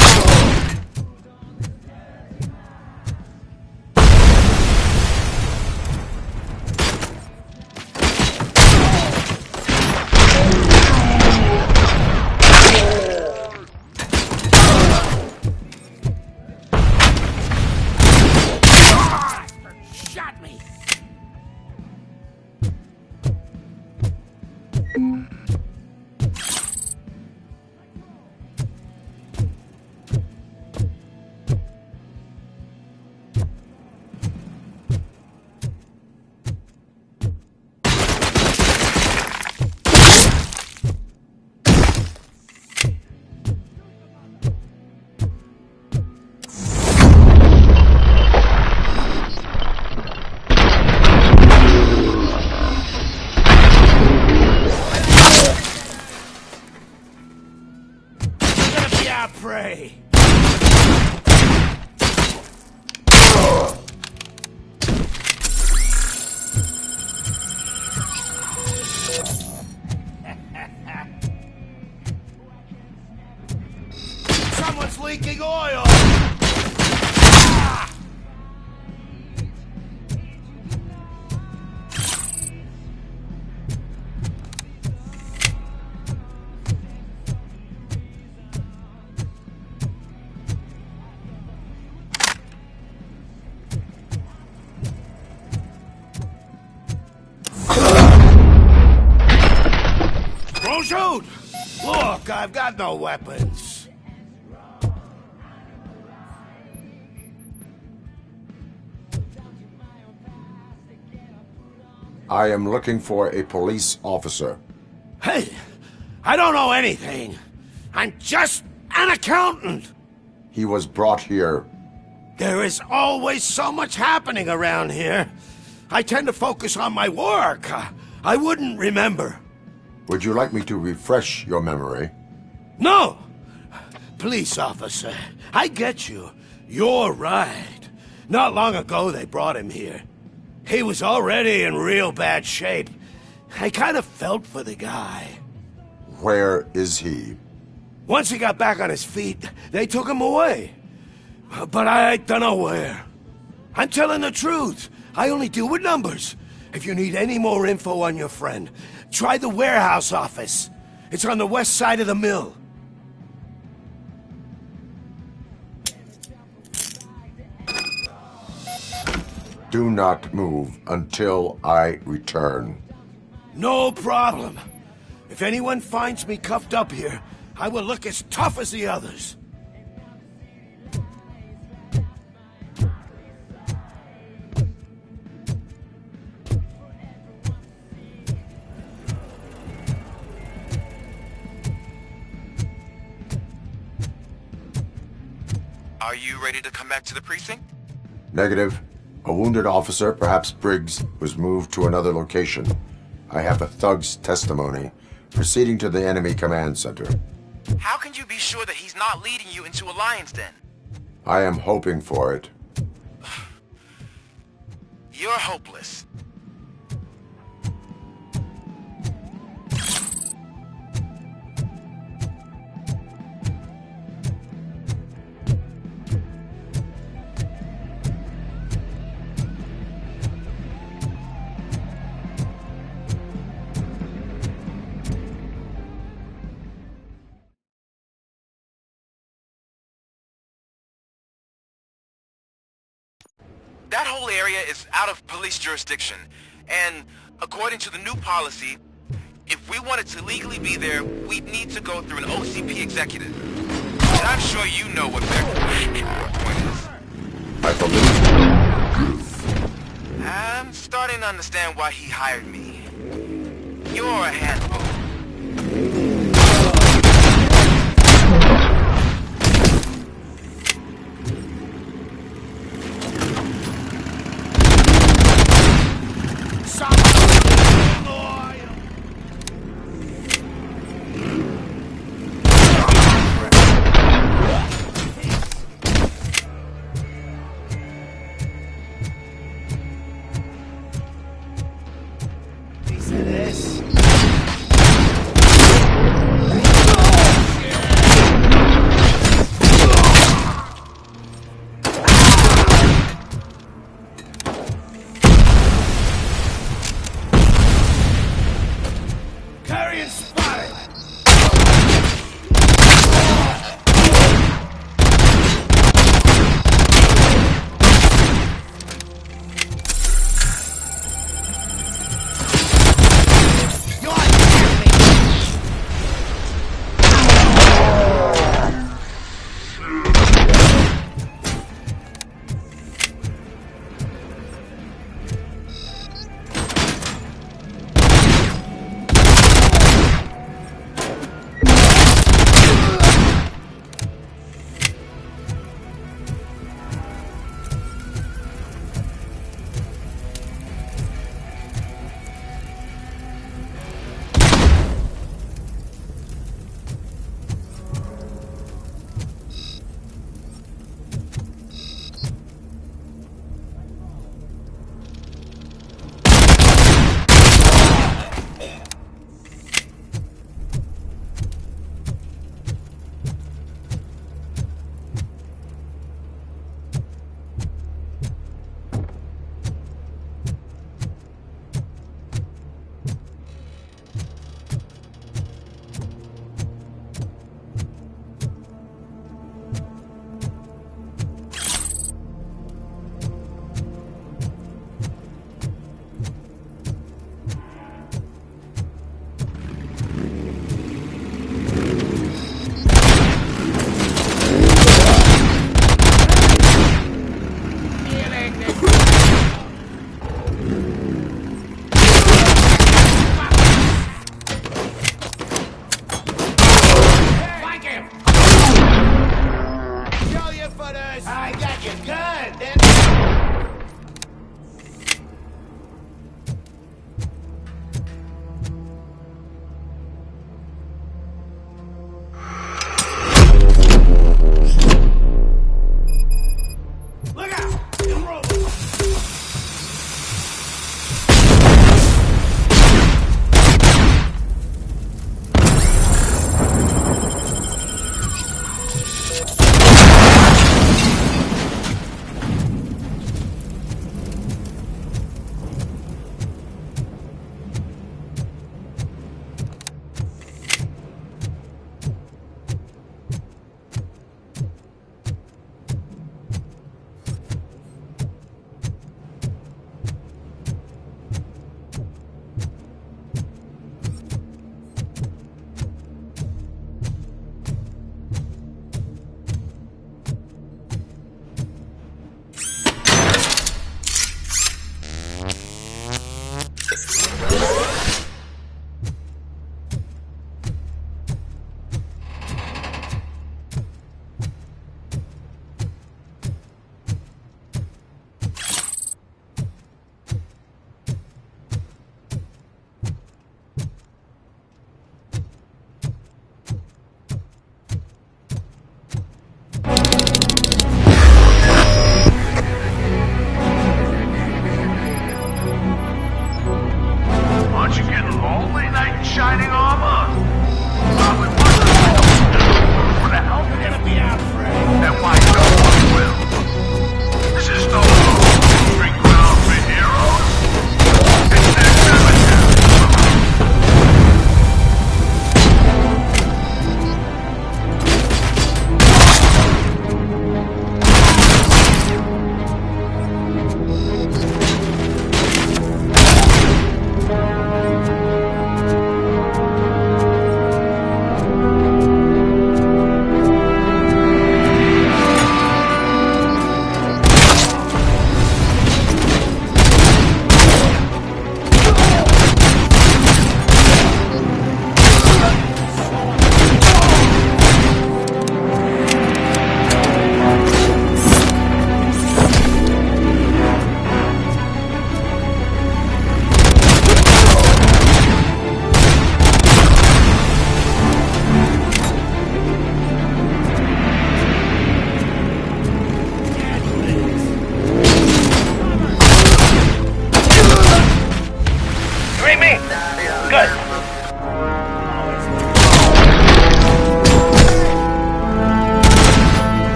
Shot me. Prey. Someone's leaking oil. Don't shoot! Look, I've got no weapons. I am looking for a police officer. Hey, I don't know anything. I'm just an accountant. He was brought here. There is always so much happening around here. I tend to focus on my work. I wouldn't remember. Would you like me to refresh your memory? No! Police officer, I get you. You're right. Not long ago they brought him here. He was already in real bad shape. I kind of felt for the guy. Where is he? Once he got back on his feet, they took him away. But I don't know where. I'm telling the truth. I only deal with numbers. If you need any more info on your friend, try the warehouse office. It's on the west side of the mill. Do not move until I return. No problem. If anyone finds me cuffed up here, I will look as tough as the others. Are you ready to come back to the precinct? Negative. A wounded officer, perhaps Briggs, was moved to another location. I have a thug's testimony, proceeding to the enemy command center. How can you be sure that he's not leading you into a lion's den? I am hoping for it. You're hopeless. That whole area is out of police jurisdiction, and according to the new policy, if we wanted to legally be there, we'd need to go through an OCP executive. And I'm sure you know what Becker's point is. I believe. I'm starting to understand why he hired me. You're a handful.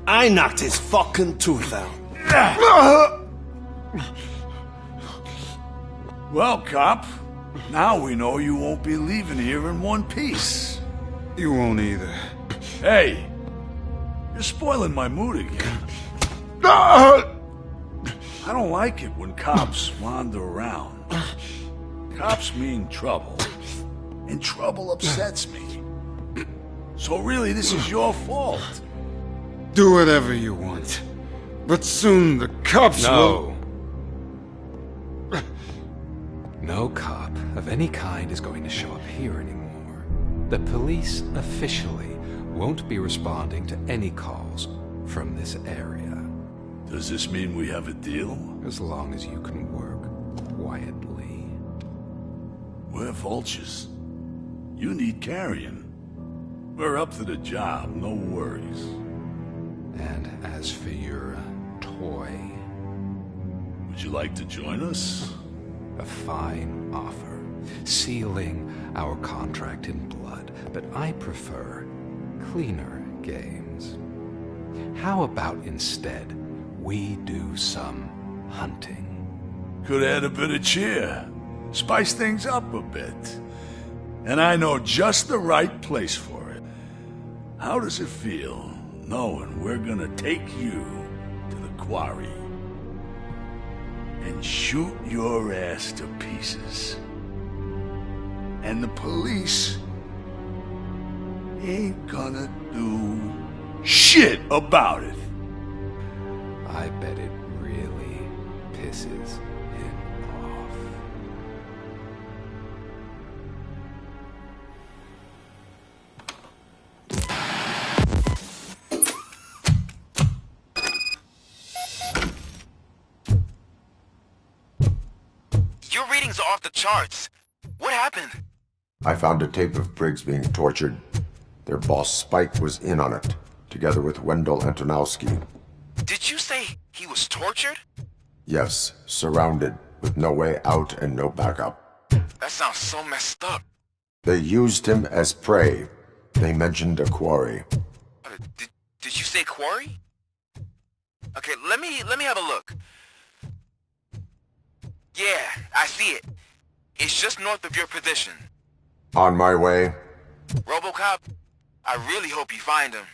I knocked his fucking tooth out. Well, cop, now we know you won't be leaving here in one piece. You won't either. Hey, you're spoiling my mood again. I don't like it when cops wander around. Cops mean trouble, and trouble upsets me. So really, this is your fault. Do whatever you want. But soon the cops will... No cop of any kind is going to show up here anymore. The police officially won't be responding to any calls from this area. Does this mean we have a deal? As long as you can work quietly. We're vultures. You need carrion. We're up to the job, no worries. And as for your toy... Would you like to join us? A fine offer, sealing our contract in blood, but I prefer cleaner games. How about instead we do some hunting? Could add a bit of cheer, spice things up a bit. And I know just the right place for it. How does it feel knowing we're gonna take you to the quarry and shoot your ass to pieces? And the police ain't gonna do shit about it. I bet it really pisses him off. Your readings are off the charts. What happened? I found a tape of Briggs being tortured. Their boss Spike was in on it, together with Wendell Antonowski. Did you say he was tortured? Yes, surrounded, with no way out and no backup. That sounds so messed up. They used him as prey. They mentioned a quarry. Did you say quarry? Okay, let me have a look. Yeah, I see it. It's just north of your position. On my way. Robocop, I really hope you find him.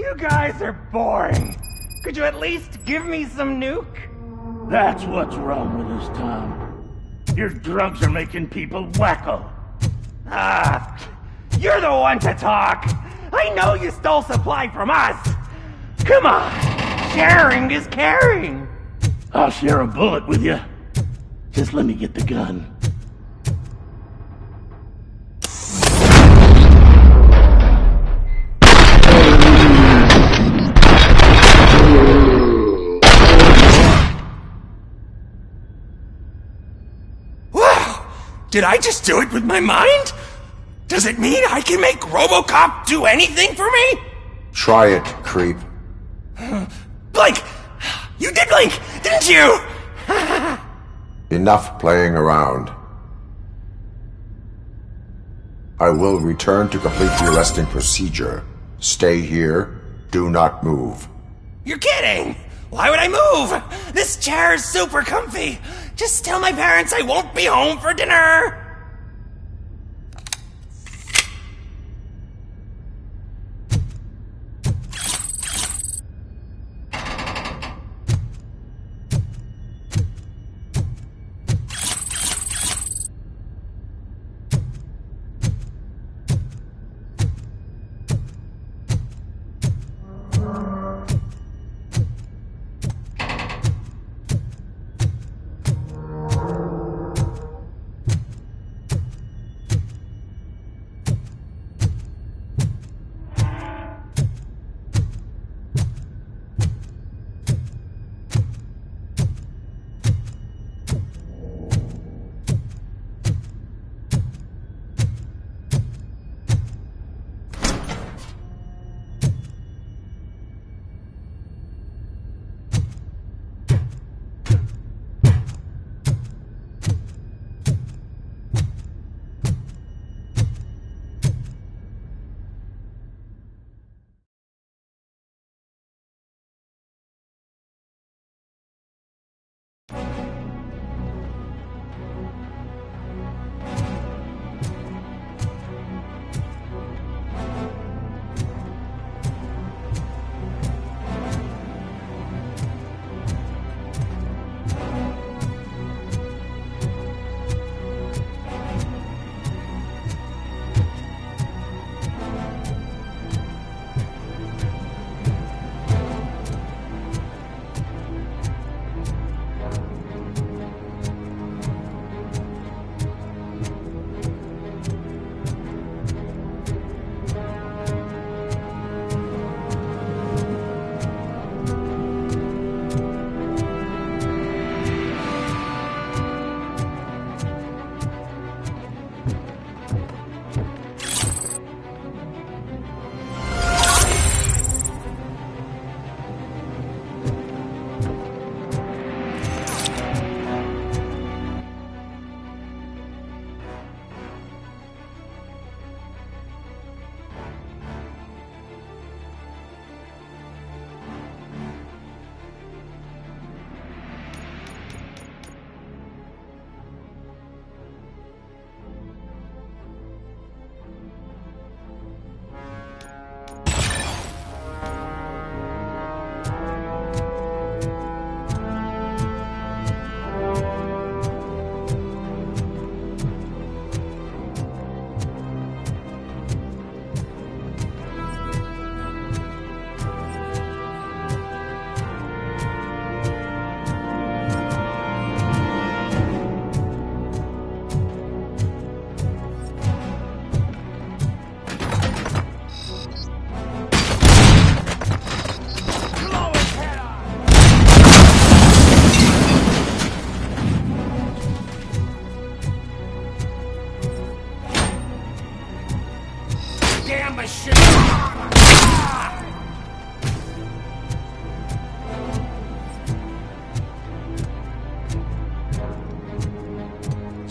You guys are boring. Could you at least give me some nuke? That's what's wrong with us, Tom. Your drugs are making people wacko. Ah, you're the one to talk. I know you stole supply from us. Come on, sharing is caring. I'll share a bullet with you. Just let me get the gun. Did I just do it with my mind? Does it mean I can make Robocop do anything for me? Try it, creep. Blink! You did blink, didn't you? Enough playing around. I will return to complete the arresting procedure. Stay here. Do not move. You're kidding! Why would I move? This chair is super comfy. Just tell my parents I won't be home for dinner.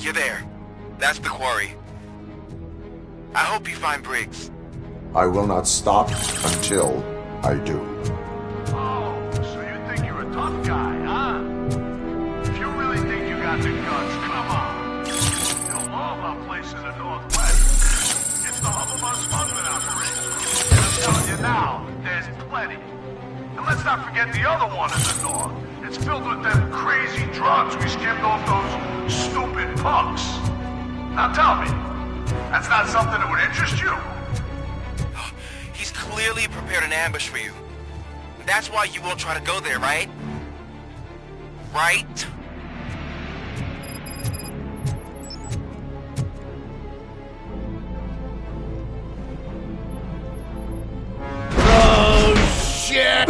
You're there. That's the quarry. I hope you find Briggs. I will not stop until I do. Oh, so you think you're a tough guy, huh? If you really think you got the guts, come on. You'll know about a place in the Northwest. It's the hub of our smuggling operation. And I'm telling you now, there's let's not forget the other one in the north. It's filled with them crazy drugs we skimmed off those stupid punks. Now tell me, that's not something that would interest you? He's clearly prepared an ambush for you. That's why you won't try to go there, right? Right? Oh, shit!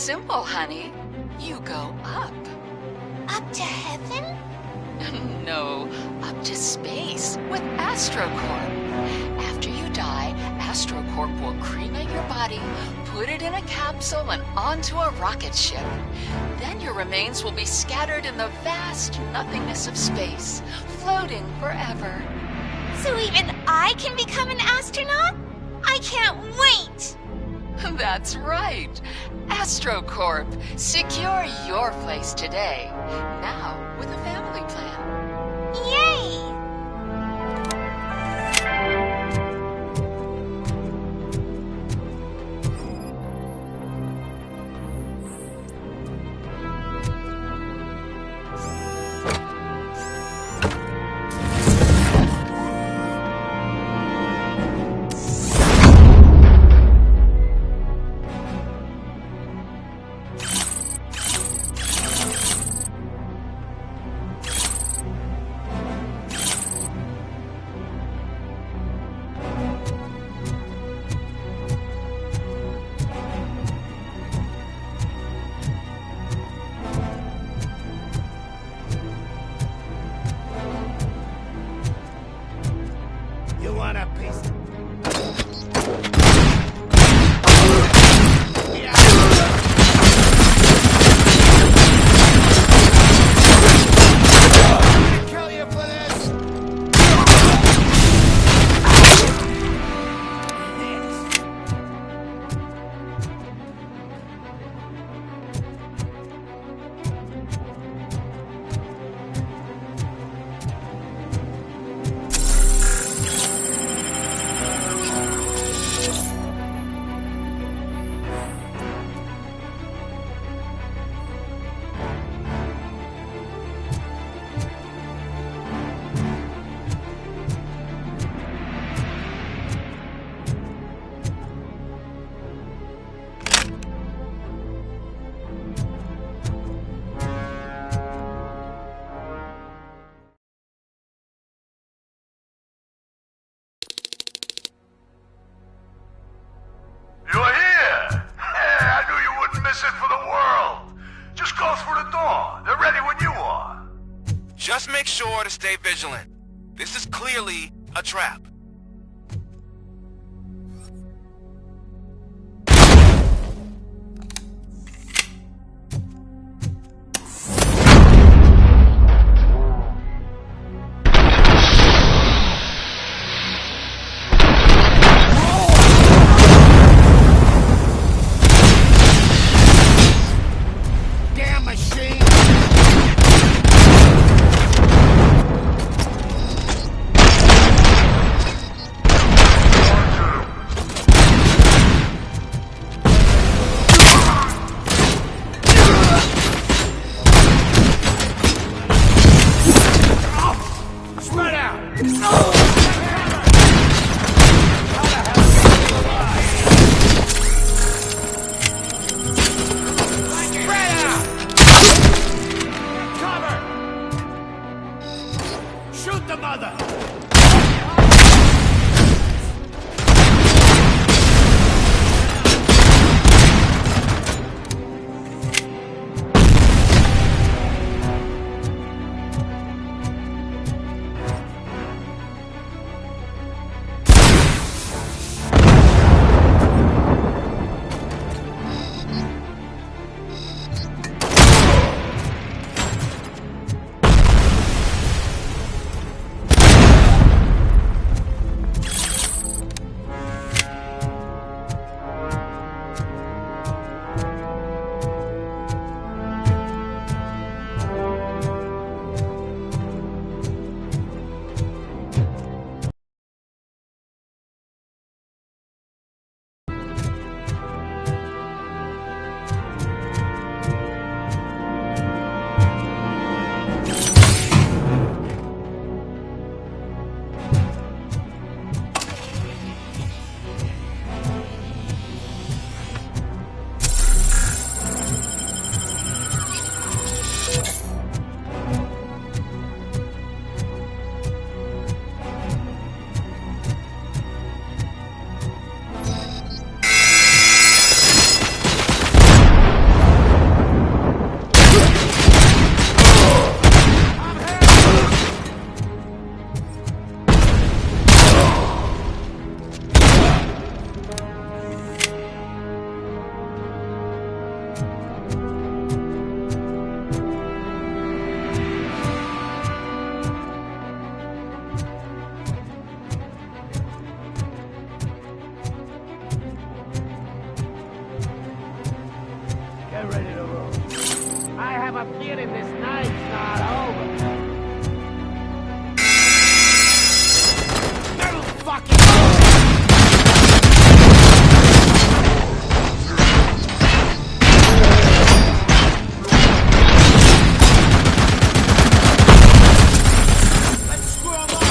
simple, honey. You go up. Up to heaven? No, up to space with AstroCorp. After you die, AstroCorp will cremate your body, put it in a capsule and onto a rocket ship. Then your remains will be scattered in the vast nothingness of space, floating forever. So even I can become an astronaut? I can't wait! That's right. AstroCorp. Secure your place today. Now with a family plan. Yay! You want a piece? make sure to stay vigilant. This is clearly a trap. Damn machine! Spread out! Spread out! Cover! Shoot the mother! Get ready to roll. I have a feeling this night's not over. Metal fucking let's screw 'em up.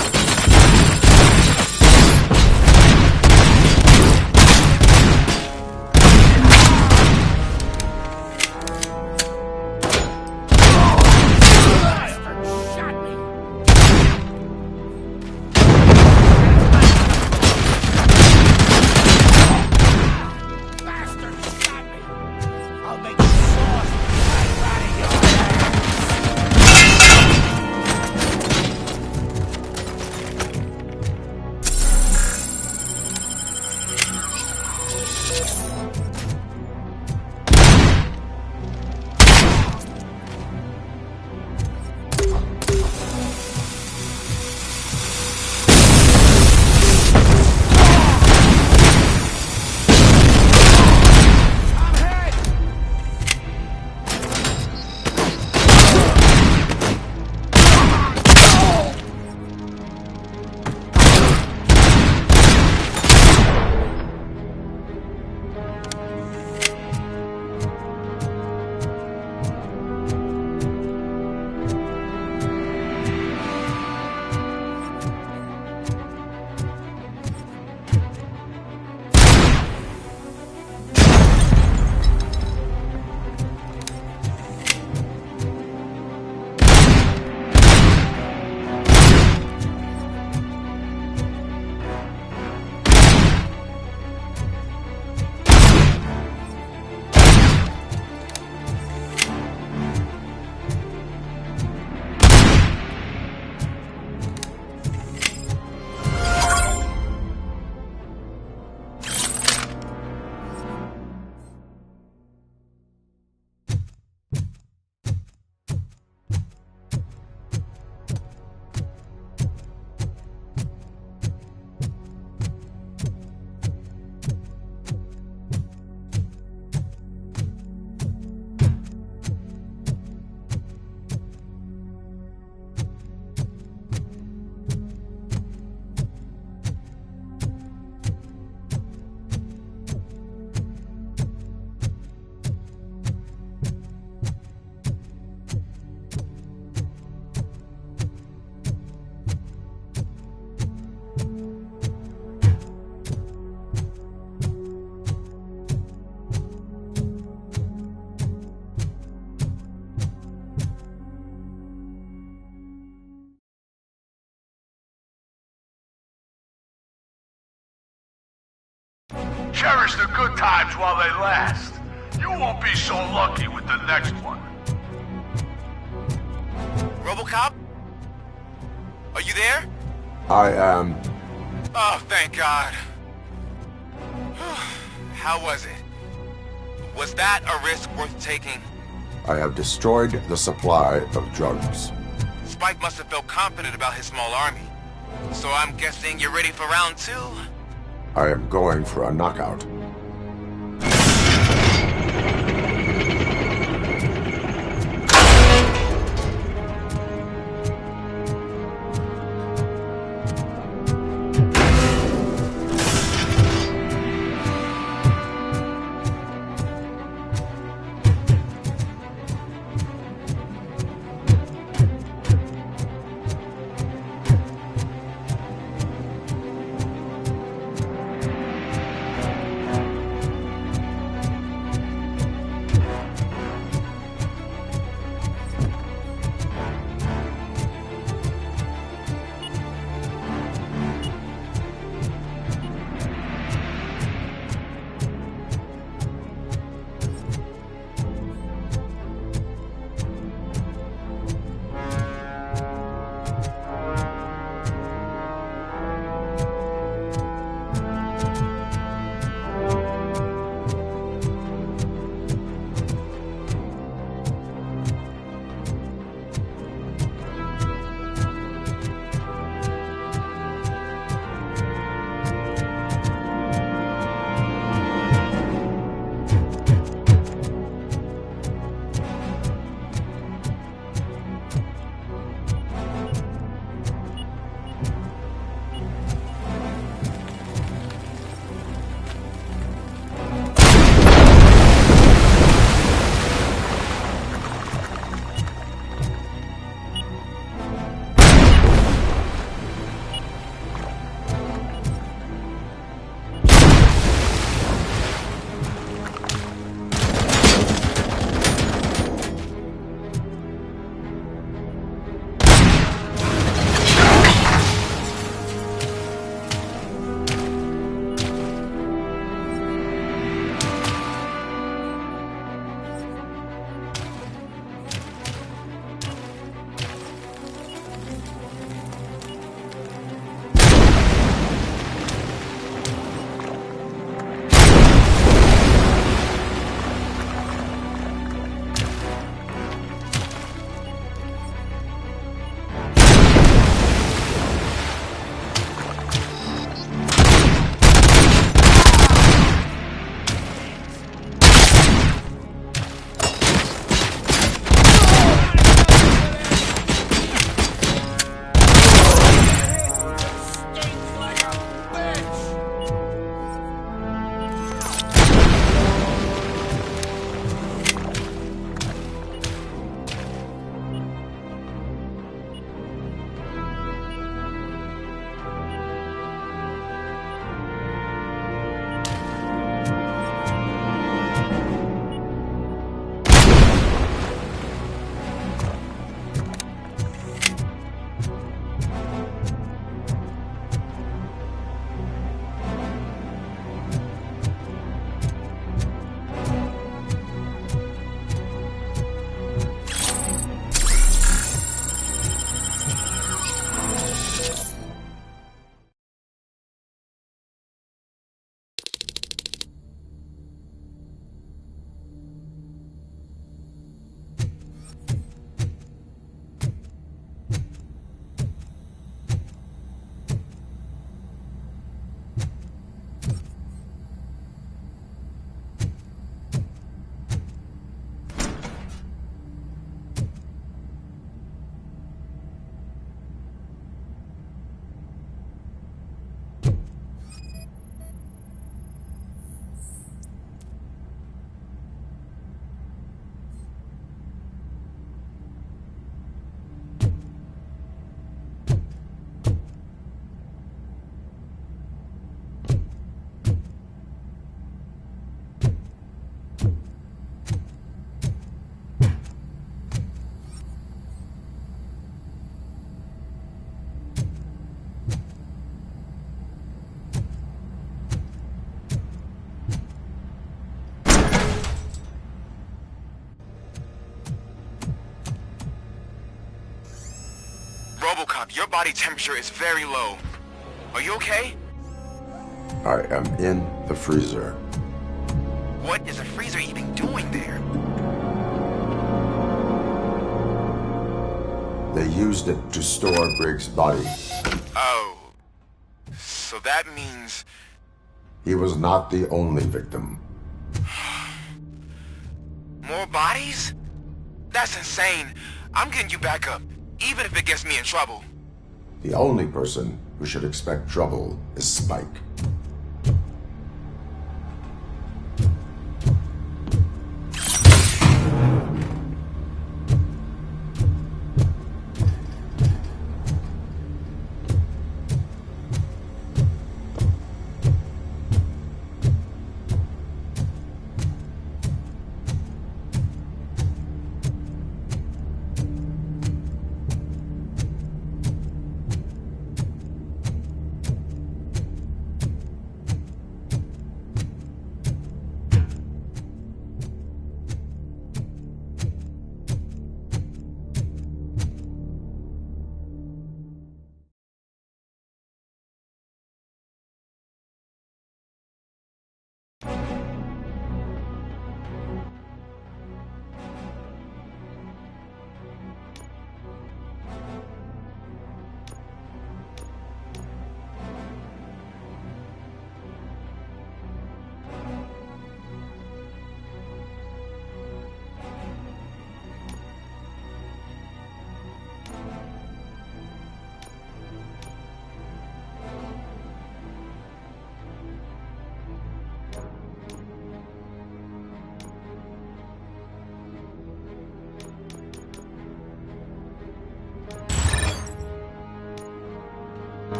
Cherish the good times while they last. You won't be so lucky with the next one. Robocop? Are you there? I am... Oh, thank God. How was it? Was that a risk worth taking? I have destroyed the supply of drugs. Spike must have felt confident about his small army. So I'm guessing you're ready for round 2? I am going for a knockout. Robocop, your body temperature is very low. Are you okay? I am in the freezer. What is a freezer even doing there? They used it to store Briggs' body. Oh. So that means... He was not the only victim. More bodies? That's insane. I'm getting you back up, even if it gets me in trouble. The only person who should expect trouble is Spike.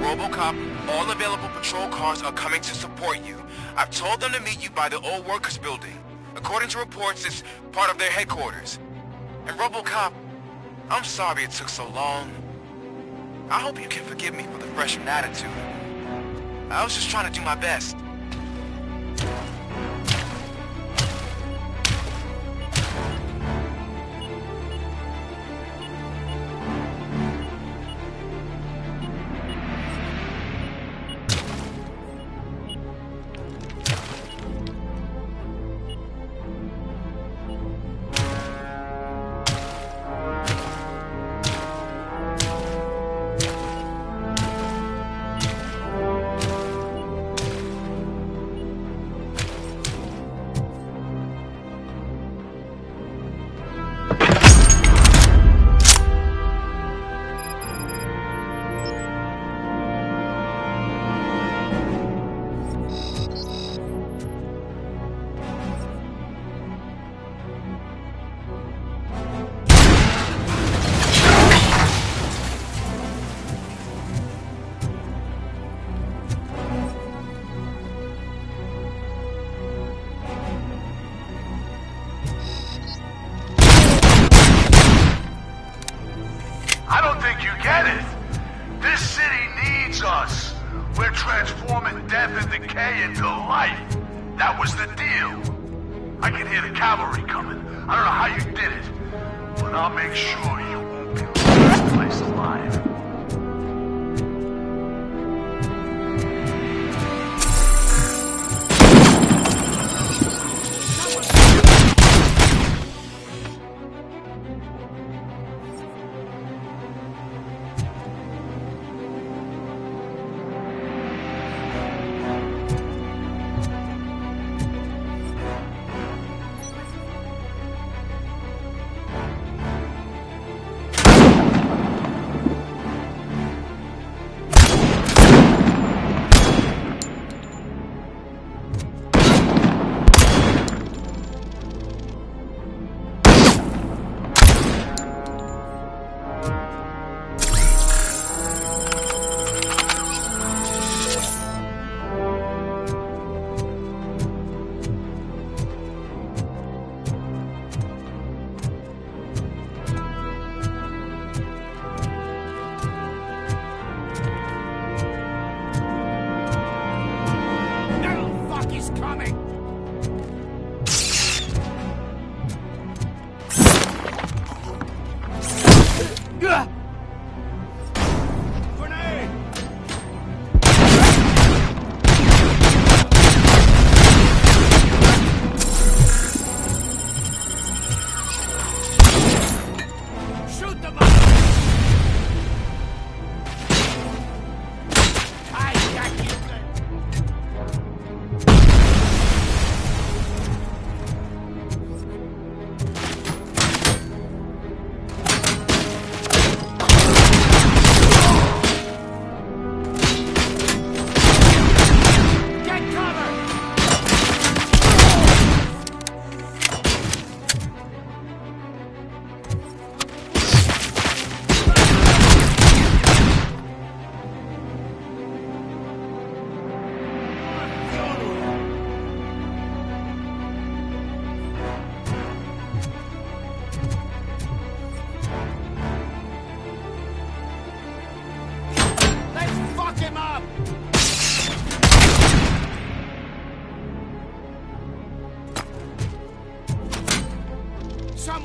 Robocop, all available patrol cars are coming to support you. I've told them to meet you by the old workers building. According to reports, it's part of their headquarters. And Robocop, I'm sorry it took so long. I hope you can forgive me for the freshman attitude. I was just trying to do my best. I don't think you get it. This city needs us. We're transforming death and decay into life. That was the deal. I can hear the cavalry coming. I don't know how you did it, but I'll make sure you won't be leaving this place alive.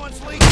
Someone's leaking.